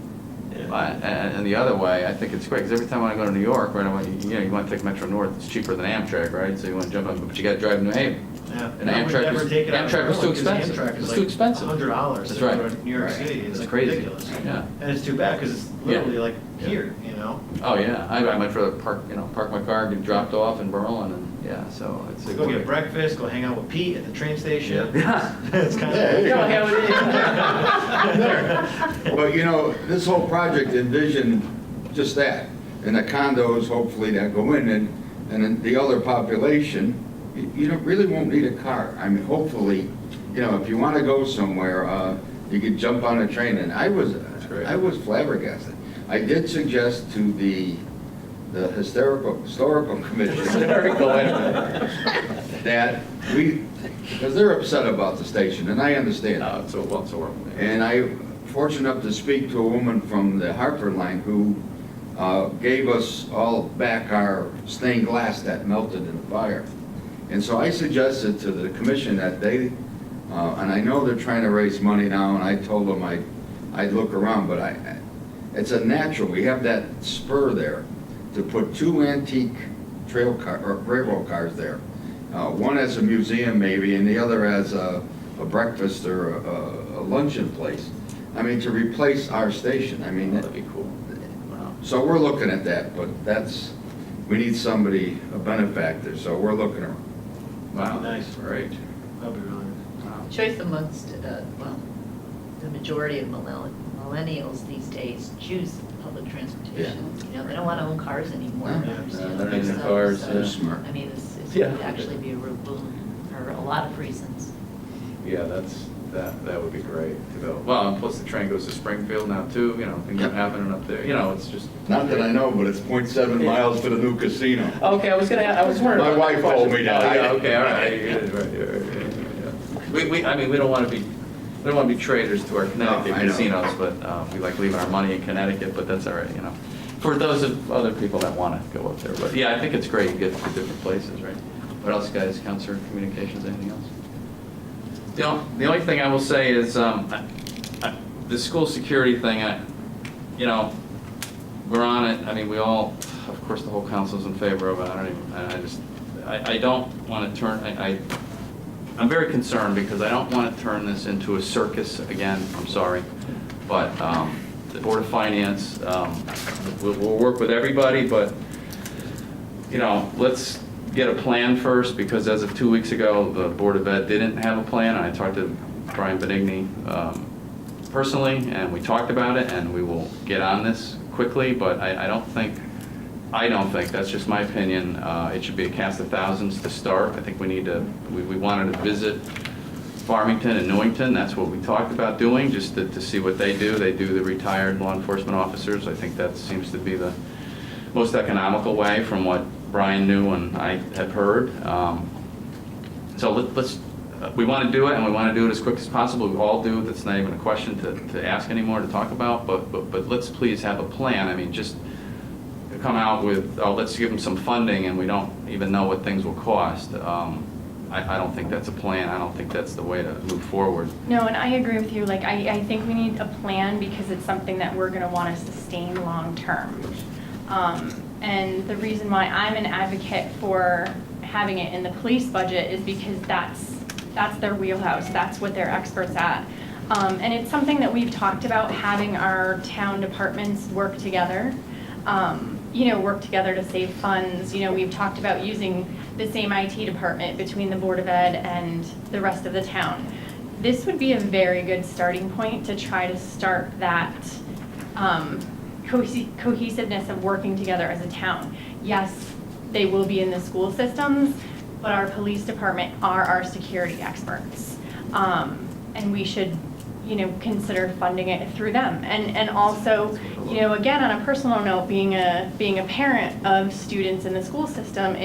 B: And the other way, I think it's great, because every time when I go to New York, right, you know, you want to take Metro North, it's cheaper than Amtrak, right? So you want to jump on, but you got to drive to New Haven.
K: Yeah.
B: And
K: I would
B: Amtrak
K: never
B: was,
K: take it out of
B: Amtrak was too
K: Berlin, 'cause
B: expensive.
K: Amtrak is
B: It's
K: like
B: too expensive.
K: $100
B: That's
K: to
B: right.
K: go to New York
B: Right.
K: City. It's
B: It's
K: like
B: crazy.
K: ridiculous.
B: Yeah.
K: And it's too bad, because it's literally like here, you know?
B: Oh, yeah, I'd much rather park my car, get dropped off in Berlin, and, yeah, so it's.
K: Go get breakfast, go hang out with Pete at the train station.
B: Yeah.
K: It's kind
J: Yeah,
K: of.
J: you
K: Go hang out with
J: But, you know, this whole project envisioned just that, and the condos hopefully that go in, and then the other population, you don't, really won't need a car. I mean, hopefully, you know, if you want to go somewhere, you could jump on a train, and I was flabbergasted. I did suggest to the historical commission that because they're upset about the station, and I understand.
B: No, it's a work.
J: And I fortunate enough to speak to a woman from the Hartford line who gave us all back our stained glass that melted in the fire. And so I suggested to the commission that they, and I know they're trying to raise money now, and I told them I'd look around, but it's a natural, we have that spur there, to put 2 antique railroad cars there. One as a museum maybe, and the other as a breakfast or a luncheon place. I mean, to replace our station, I mean.
B: That'd be cool. Wow.
J: So we're looking at that, but we need somebody, a benefactor, so we're looking around.
B: Wow,
K: Nice.
B: great.
K: That'd be really good.
B: Wow.
Q: Choice amongst, well, the majority of millennials these days choose public transportation. You know, they don't want to own cars anymore.
J: Yeah.
Q: You
B: Yeah,
Q: know,
B: they're not in
Q: so-
B: cars,
Q: so,
J: they're smart.
Q: I mean, it's
B: Yeah.
Q: would actually be a real boon for a lot of reasons.
B: Yeah, that would be great to go. Well, and plus the train goes to Springfield now too, you know, things are happening up there, you know, it's just.
J: Not that I know, but it's 0.7 miles to the new casino.
B: Okay, I was wondering.
J: My wife told me that.
B: Oh, yeah, okay, all right. Yeah. I mean, we don't want to be traitors to our Connecticut
J: No, I know.
B: casinos, but we like leaving our money in Connecticut, but that's all right, you know. For those of other people that want to go up there, but yeah, I think it's great, you get to different places, right? What else, guys, Counselor Communications, anything else? The only thing I will say is, the school security thing, you know, we're on it, I mean, we all, of course, the whole council's in favor of it, I don't want to turn, I'm very concerned because I don't want to turn this into a circus again, I'm sorry, but the Board of Finance, we'll work with everybody, but, you know, let's get a plan first, because as of 2 weeks ago, the Board of Ed didn't have a plan. I talked to Brian Benigni personally, and we talked about it, and we will get on this quickly, but I don't think, that's just my opinion, it should be a cast of thousands to start. I think we need to, we wanted to visit Farmington and Newington, that's what we talked about doing, just to see what they do. They do the retired law enforcement officers. I think that seems to be the most economical way from what Brian knew and I have heard. So let's, we want to do it, and we want to do it as quick as possible. We all do. That's not even a question to ask anymore, to talk about, but let's please have a plan. I mean, just come out with, oh, let's give them some funding, and we don't even know what things will cost. I don't think that's a plan. I don't think that's the way to move forward.
G: No, and I agree with you. Like, I think we need a plan because it's something that we're gonna wanna sustain long-term. And the reason why I'm an advocate for having it in the police budget is because that's their wheelhouse. That's what they're experts at. And it's something that we've talked about, having our town departments work together. Work together to save funds. We've talked about using the same IT department between the Board of Ed and the rest of the town. This would be a very good starting point to try to start that cohesiveness of working together as a town. Yes, they will be in the school systems, but our police department are our security experts. And we should consider funding it through them. And also, again, on a personal note, being a parent of students in the school system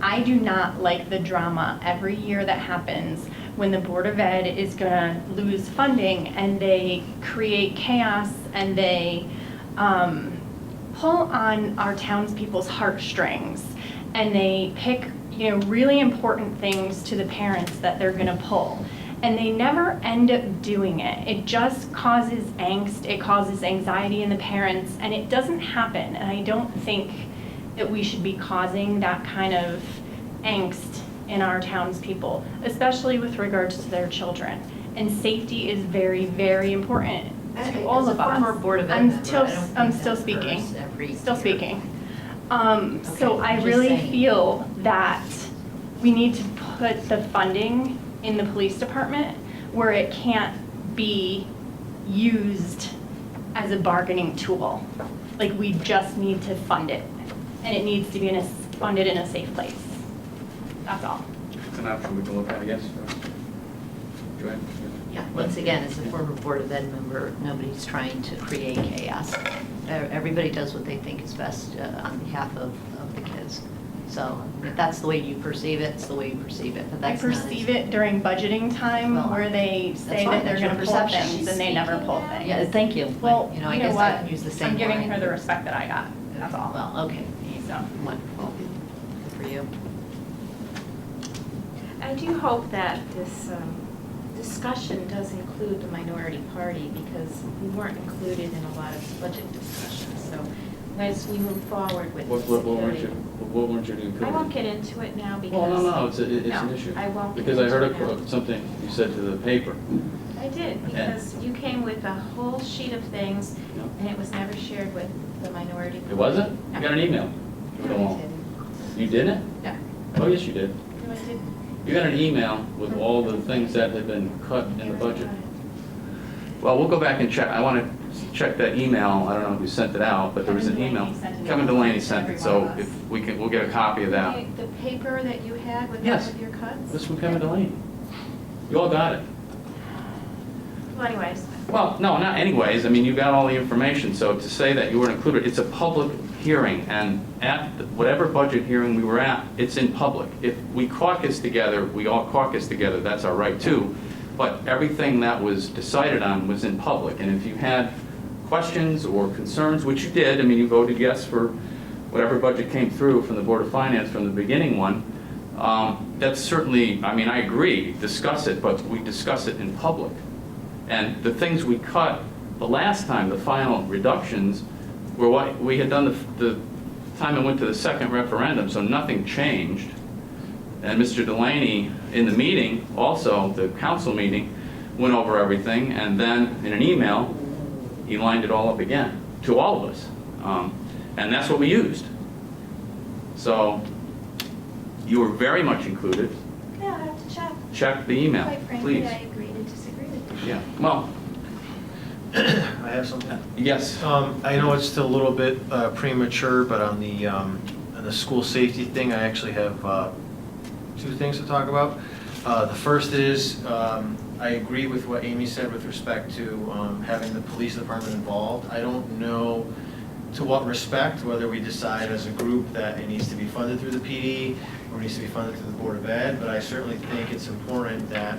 G: I do not like the drama every year that happens when the Board of Ed is gonna lose funding and they create chaos and they pull on our townspeople's heartstrings and they pick, really important things to the parents that they're gonna pull. And they never end up doing it. It just causes angst, it causes anxiety in the parents, and it doesn't happen. And I don't think that we should be causing that kind of angst in our townspeople, especially with regards to their children. And safety is very, very important to all of us.
Q: As a former Board of Ed member,
G: I'm still speaking. Still speaking. So I
Q: just
G: really
Q: saying.
G: feel that we need to put the funding in the police department where it can't be used as a bargaining tool. Like, we just need to fund it, and it needs to be funded in a safe place. That's all.
B: It's an option we can look at, I guess. Joanne?
Q: Yeah, once again, as a former Board of Ed member, nobody's trying to create chaos. Everybody does what they think is best on behalf of the kids. So if that's the way you perceive it, it's the way you perceive it. But
G: I
Q: that's not
G: perceive it during budgeting time where they say that they're gonna pull things and they never pull things.
Q: Yeah, thank you.
G: Well,
Q: But, I
G: you know
Q: guess I
G: what?
Q: can use the same
G: I'm giving
Q: line.
G: her the respect that I got, that's all.
Q: Well, okay,
G: So.
Q: wonderful. Good for you.
L: I do hope that this discussion does include the minority party, because we weren't included in a lot of budget discussions. So as we move forward with
B: What weren't
L: security.
B: you doing?
L: I won't get into it now because.
B: Well, no, it's an
L: No,
B: issue.
L: I won't get
B: Because I heard
L: into it now.
B: something you said to the paper.
L: I did, because you came with a whole sheet of things,
B: No.
L: and it was never shared with the minority.
B: It wasn't? You got an email?
L: No, I didn't.
B: You didn't?
L: No.
B: Oh, yes, you did.
L: No, I didn't.
B: You got an email with all the things that had been cut in the budget. Well, we'll go back and check. I want to check that email. I don't know who sent it out, but there was an email. Kevin Delaney sent it, so if we can, we'll get a copy of that.
L: The paper that you had with all
B: Yes.
L: of your cuts?
B: This from Kevin Delaney. You all got it.
L: Well, anyways.
B: Well, no, not anyways. I mean, you got all the information, so to say that you weren't included, it's a public hearing, and at whatever budget hearing we were at, it's in public. If we caucus together, we all caucus together, that's our right too, but everything that was decided on was in public, and if you had questions or concerns, which you did, I mean, you voted yes for whatever budget came through from the Board of Finance from the beginning one, that's certainly, I mean, I agree, discuss it, but we discuss it in public. And the things we cut the last time, the final reductions, were what we had done the time it went to the second referendum, so nothing changed. And Mr. Delaney, in the meeting, also, the council meeting, went over everything, and then in an email, he lined it all up again, to all of us. And that's what we used. So, you were very much included.
L: Yeah, I have to check.
B: Check the email,
L: Quite frankly,
B: please.
L: I agree to disagree with you.
B: Yeah, well,
F: I have something.
B: yes.
F: I know it's still a little bit premature, but on the school safety thing, I actually have two things to talk about. The first is, I agree with what Amy said with respect to having the police department involved. I don't know to what respect, whether we decide as a group that it needs to be funded through the PD or it needs to be funded through the Board of Ed, but I certainly think it's important that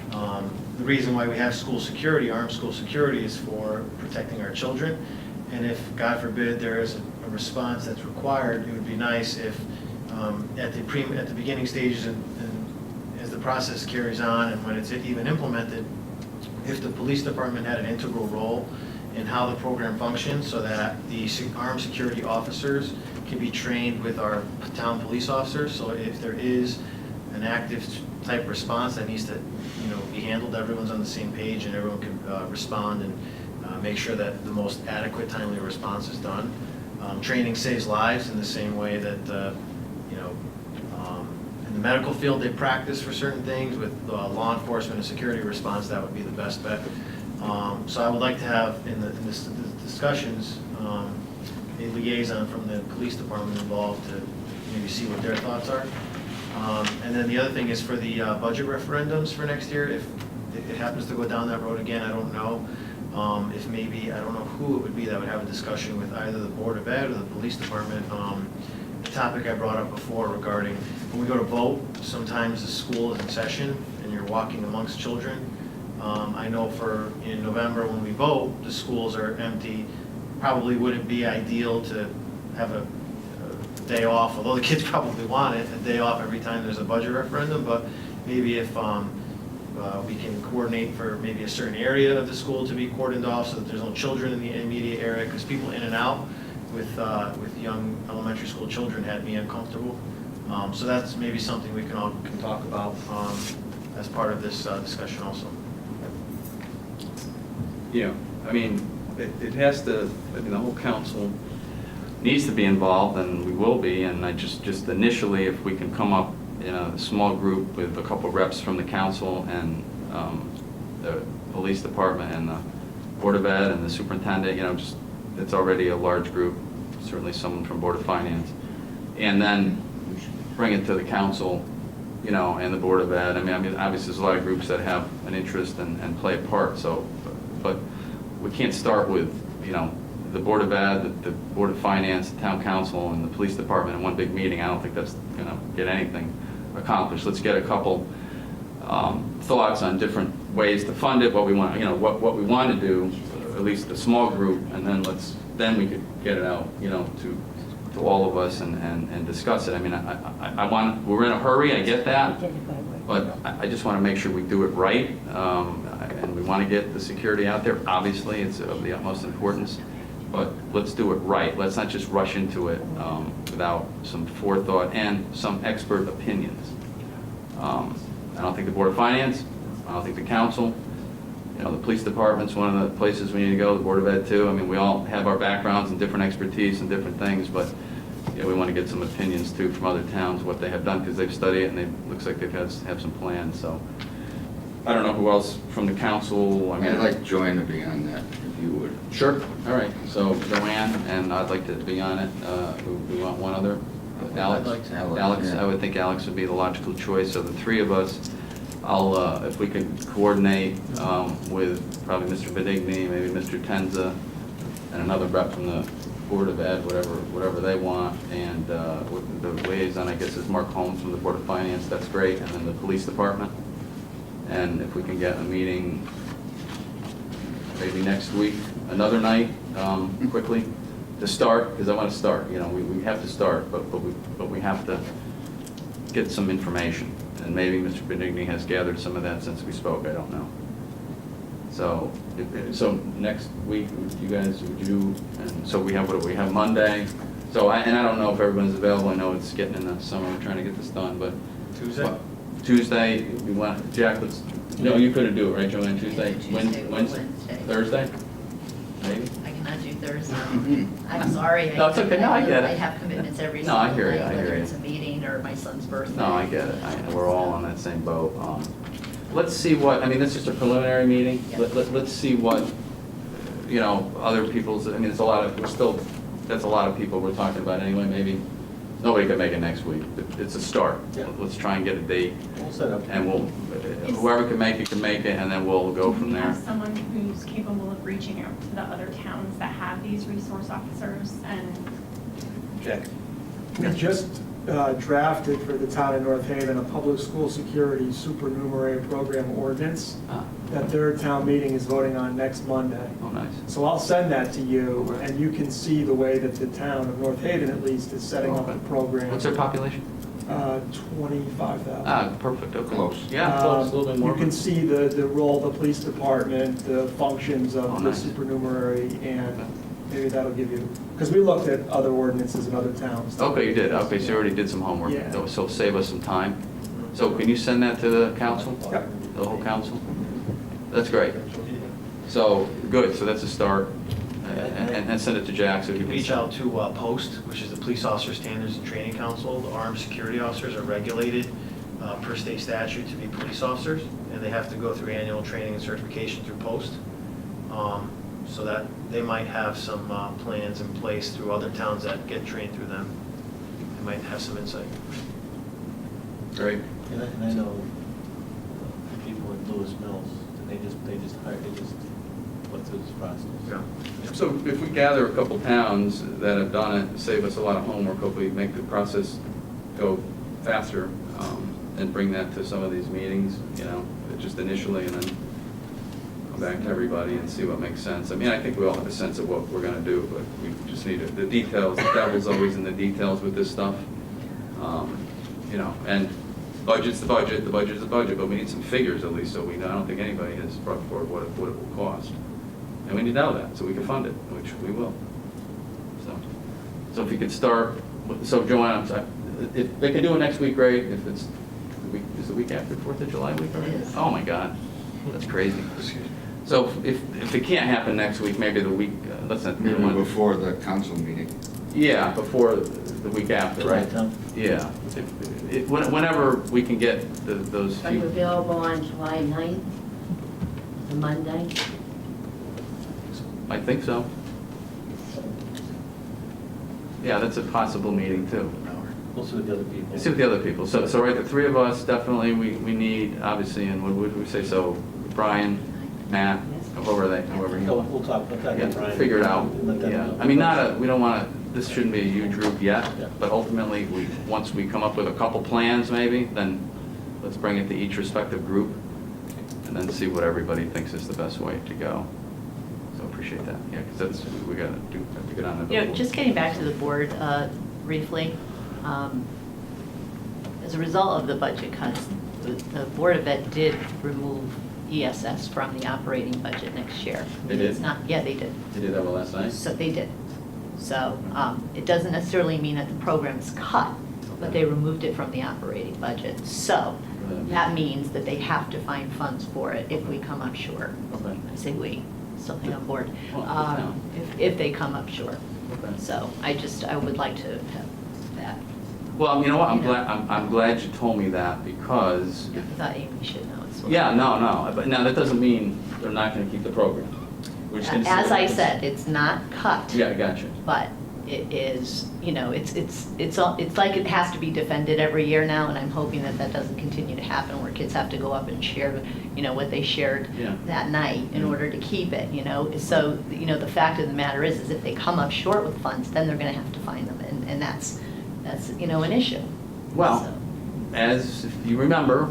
F: the reason why we have school security, armed school security, is for protecting our children. And if, God forbid, there is a response that's required, it would be nice if at the beginning stages and
K: as the process carries on and when it's even implemented, if the police department had an integral role in how the program functions so that the armed security officers can be trained with our town police officers. So if there is an active type response that needs to, be handled, everyone's on the same page and everyone can respond and make sure that the most adequate, timely response is done. Training saves lives in the same way that, in the medical field, they practice for certain things. With law enforcement and security response, that would be the best bet. So I would like to have, in the discussions, a liaison from the police department involved to maybe see what their thoughts are. And then the other thing is for the budget referendums for next year, if it happens to go down that road again, I don't know. If maybe, I don't know who it would be that would have a discussion with either the Board of Ed or the police department. The topic I brought up before regarding when we go to vote, sometimes the school is in session and you're walking amongst children. I know in November when we vote, the schools are empty. Probably wouldn't be ideal to have a day off, although the kids probably want it, a day off every time there's a budget referendum, but maybe if we can coordinate for maybe a certain area of the school to be cordoned off so that there's no children in the immediate area, because people in and out with young elementary school children had me uncomfortable. So that's maybe something we can talk about as part of this discussion also.
B: Yeah, it has to, the whole council needs to be involved, and we will be, and I just initially, if we can come up in a small group with a couple reps from the council and the police department and the Board of Ed and the superintendent, it's already a large group, certainly someone from Board of Finance, and then bring it to the council, and the Board of Ed. Obviously there's a lot of groups that have an interest and play a part, so, but we can't start with, the Board of Ed, the Board of Finance, the Town Council, and the Police Department in one big meeting. I don't think that's going to get anything accomplished. Let's get a couple thoughts on different ways to fund it, what we want, what we want to do, at least a small group, and then we could get it out, to all of us and discuss it. We're in a hurry, I get that, but I just want to make sure we do it right, and we want to get the security out there. Obviously, it's of the utmost importance. But let's do it right. Let's not just rush into it without some forethought and some expert opinions. I don't think the Board of Finance, I don't think the council, the police department's one of the places we need to go, the Board of Ed too. We all have our backgrounds and different expertise and different things, but we want to get some opinions too from other towns, what they have done, because they've studied it and it looks like they've have some plans. So I don't know who else from the council.
J: I'd like Joanne to be on that, if you would.
B: Sure. All right. So Joanne, and I'd like to be on it. We want one other. Alex.
J: I'd like to.
B: Alex.
J: Yeah.
B: I would think Alex would be the logical choice of the three of us. I'll, if we could coordinate with probably Mr. Benigni, maybe Mr. Tenza, and another rep from the Board of Ed, whatever they want, and with the liaison, I guess, is Mark Holmes from the Board of Finance. That's great, and then the Police Department. And if we can get a meeting maybe next week, another night, quickly, to start, because I want to start. We have to start, but we have to get some information. And maybe Mr. Benigni has gathered some of that since we spoke, I don't know. So next week, you guys, and so we have Monday. So I don't know if everyone's available. I know it's getting in the summer, we're trying to get this done, but. Tuesday, we want, Jack, you couldn't do it, right, Joanne, Tuesday?
Q: Wednesday.
B: Thursday? Maybe?
Q: I cannot do Thursday. I'm sorry.
B: No, it's okay. No, I get it.
Q: I have commitments every
B: No, I
Q: single
B: hear you.
Q: night,
B: I hear
Q: whether
B: you.
Q: it's a meeting or my son's birthday.
B: No, I get it. We're all on that same boat. Let's see what, that's just a preliminary meeting.
Q: Yeah.
B: Let's see what, other people's, it's a lot of, that's a lot of people we're talking about anyway, maybe. Nobody could make it next week. It's a start.
F: Yeah.
B: Let's try and get a date.
F: We'll set up.
B: And whoever can make it, and then we'll go from
R: We
B: there.
R: have someone who's capable of reaching out to the other towns that have these resource officers and.
F: Jack.
P: We just drafted for the town of North Haven a public school security supernumerary program ordinance that their town meeting is voting on next Monday.
B: Oh, nice.
P: So I'll send that to you, and you can see the way that the town of North Haven, at least, is setting up the program.
B: What's their population?
P: 25,000.
B: Ah, perfect, okay.
J: Close.
B: Yeah, close, a little bit more.
P: You can see the role of the police department, the functions of
B: Oh,
P: the
B: nice.
P: supernumerary, and maybe that'll give you, because we looked at other ordinances in other towns.
B: Okay, you did, okay, so you already did some homework.
P: Yeah.
B: So save us some time. So can you send that to the council?
P: Yep.
B: The whole council? That's great. So, good, so that's a start. And send it to Jack so he
K: You
B: can.
K: reach out to POST, which is the Police Officer Standards and Training Council. The armed security officers are regulated per state statute to be police officers, and they have to go through annual training and certification through POST. So that they might have some plans in place through other towns that get trained through them. They might have some insight.
B: Great.
F: And I know people in Lewis Mills, and they just went through this process.
B: Yeah. So if we gather a couple towns that have done it, save us a lot of homework, hopefully make the process go faster, and bring that to some of these meetings, you know, just initially, and then come back to everybody and see what makes sense. I mean, I think we all have a sense of what we're gonna do, but we just need the details. The devil's always in the details with this stuff. You know, and budget's the budget, the budget's the budget, but we need some figures at least so we know. I don't think anybody has brought forward what it will cost. And we need to know that, so we can fund it, which we will. So if you could start, so Joanne, I'm sorry, if they can do it next week, great. If it's, is the week after 4th of July week already? Oh my God, that's crazy. So if it can't happen next week, maybe the week, let's not.
J: Maybe before the council meeting.
B: Yeah, before the week after, right? Yeah. Whenever we can get those
C: Are you
B: few.
C: available on July 9th, the Monday?
B: I think so. Yeah, that's a possible meeting too.
F: We'll see with the other people.
B: See with the other people. So right, the three of us, definitely, we need, obviously, and what would we say, so Brian, Matt, whoever
F: We'll talk about that.
B: yeah,
F: Brian.
B: figure it out.
F: Let them
B: Yeah,
F: know.
B: I mean, we don't want to, this shouldn't be a huge group yet, but ultimately, once we come up with a couple plans maybe, then let's bring it to each respective group and then see what everybody thinks is the best way to go. So appreciate that, yeah, because that's, we got to get on it.
Q: You know, just getting back to the board briefly, as a result of the budget cuts, the Board of Ed did remove ESS from the operating budget next year.
B: They did?
Q: It's not, yeah, they did.
B: They did that one last night?
Q: So they did. So it doesn't necessarily mean that the program's cut, but they removed it from the operating budget. So that means that they have to find funds for it if we come up short.
B: Okay.
Q: I say we, something on board,
B: Well,
Q: if they come up short.
B: Okay.
Q: So I would like to have that.
B: Well, you know what, I'm glad you told me that because,
Q: I thought Amy should know as well.
B: yeah, no, but now that doesn't mean they're not going to keep the program. We're just gonna see
Q: As
B: what
Q: I
B: happens.
Q: said, it's not cut.
B: Yeah, I got you.
Q: But it is, you know, it's like it has to be defended every year now, and I'm hoping that that doesn't continue to happen, where kids have to go up and share, you know, what they shared
B: Yeah.
Q: that night in order to keep it, you know? So, you know, the fact of the matter is if they come up short with funds, then they're gonna have to find them, and that's, you know, an issue.
B: Well,
Q: So,
B: as you remember,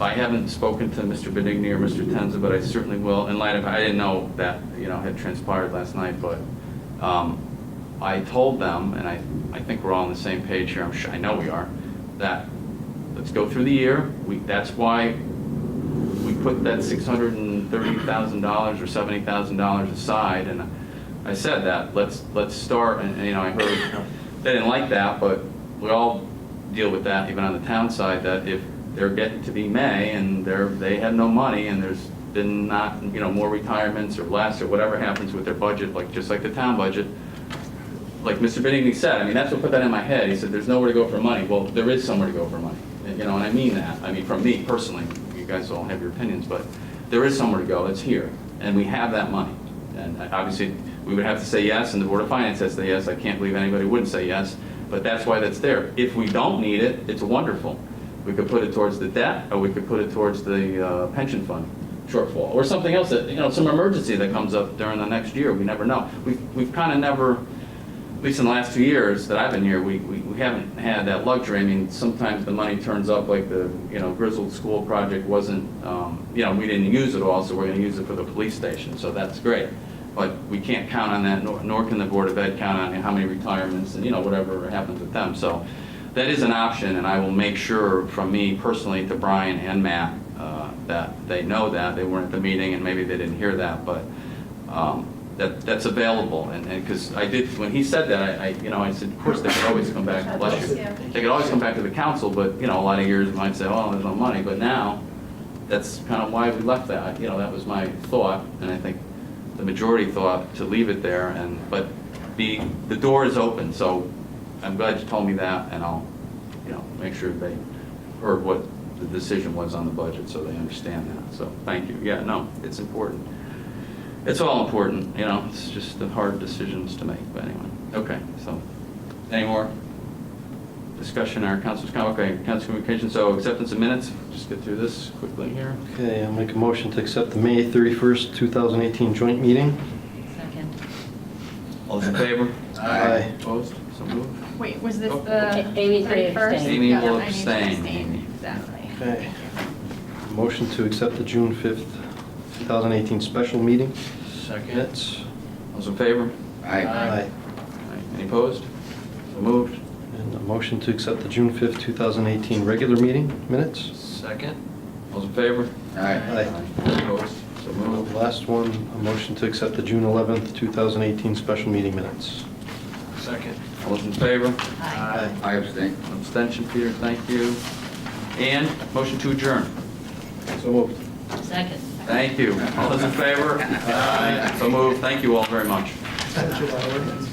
B: I haven't spoken to Mr. Benigni or Mr. Tenza, but I certainly will, in light of, I didn't know that, you know, had transpired last night, but I told them, and I think we're all on the same page here, I know we are, that let's go through the year. That's why we put that $630,000 or $70,000 aside, and I said that, let's start, and you know, I heard, they didn't like that, but we all deal with that, even on the town side, that if they're getting to be May and they have no money and there's been not, you know, more retirements or less or whatever happens with their budget, like just like the town budget, like Mr. Benigni said, I mean, that's what put that in my head. He said, there's nowhere to go for money. Well, there is somewhere to go for money. You know, and I mean that. I mean, from me personally, you guys all have your opinions, but there is somewhere to go. It's here. And we have that money. And obviously, we would have to say yes, and the Board of Finance has to say yes. I can't believe anybody wouldn't say yes. But that's why that's there. If we don't need it, it's wonderful. We could put it towards the debt, or we could put it towards the pension fund shortfall, or something else that, you know, some emergency that comes up during the next year. We never know. We've kind of never, at least in the last 2 years that I've been here, we haven't had that luxury. I mean, sometimes the money turns up, like the, you know, Grizzled School project wasn't, you know, we didn't use it all, so we're going to use it for the police station, so that's great. But we can't count on that, nor can the Board of Ed count on how many retirements and, you know, whatever happens with them. So that is an option, and I will make sure from me personally to Brian and Matt that they know that. They weren't at the meeting and maybe they didn't hear that, but that's available. And because I did, when he said that, I said, of course, they could always come back, bless you. They could always come back to the council, but, a lot of years might say, oh, there's no money. But now, that's kind of why we left that. That was my thought, and I think the majority thought to leave it there. But the door is open, so I'm glad you told me that, and I'll, make sure they heard what the decision was on the budget, so they understand that. So thank you. Yeah, no, it's important. It's all important, it's just the hard decisions to make, but anyway. Okay, so, any more discussion on our council's comment? Okay, council communication, so acceptance of minutes, just get through this quickly here.
I: Okay, I'll make a motion to accept the May 31st, 2018 joint meeting.
Q: Second.
B: All those in favor?
I: Aye.
B: Opposed? So moved.
G: Wait, was this
B: Oh.
G: the
C: Amy's gonna
G: 31st?
C: abstain.
B: Amy
G: Yeah,
B: will
G: I need to
B: abstain.
G: Exactly.
I: Okay. Motion to accept the June 5th, 2018 special meeting
K: Second.
I: minutes.
B: All those in favor?
J: Aye.
I: Aye.
B: Any opposed? So moved.
I: And a motion to accept the June 5th, 2018 regular meeting minutes.
K: Second.
B: All those in favor?
J: Aye.
I: Aye.
B: Opposed? So moved.
I: Last one, a motion to accept the June 11th, 2018 special meeting minutes.
K: Second.
B: All those in favor?
Q: Aye.
J: I abstain.
B: Abstention, Peter, thank you. And motion to adjourn.
I: So moved.
Q: Second.
B: Thank you. All those in favor? Aye. So moved. Thank you all very much.
P: Essential ordinance.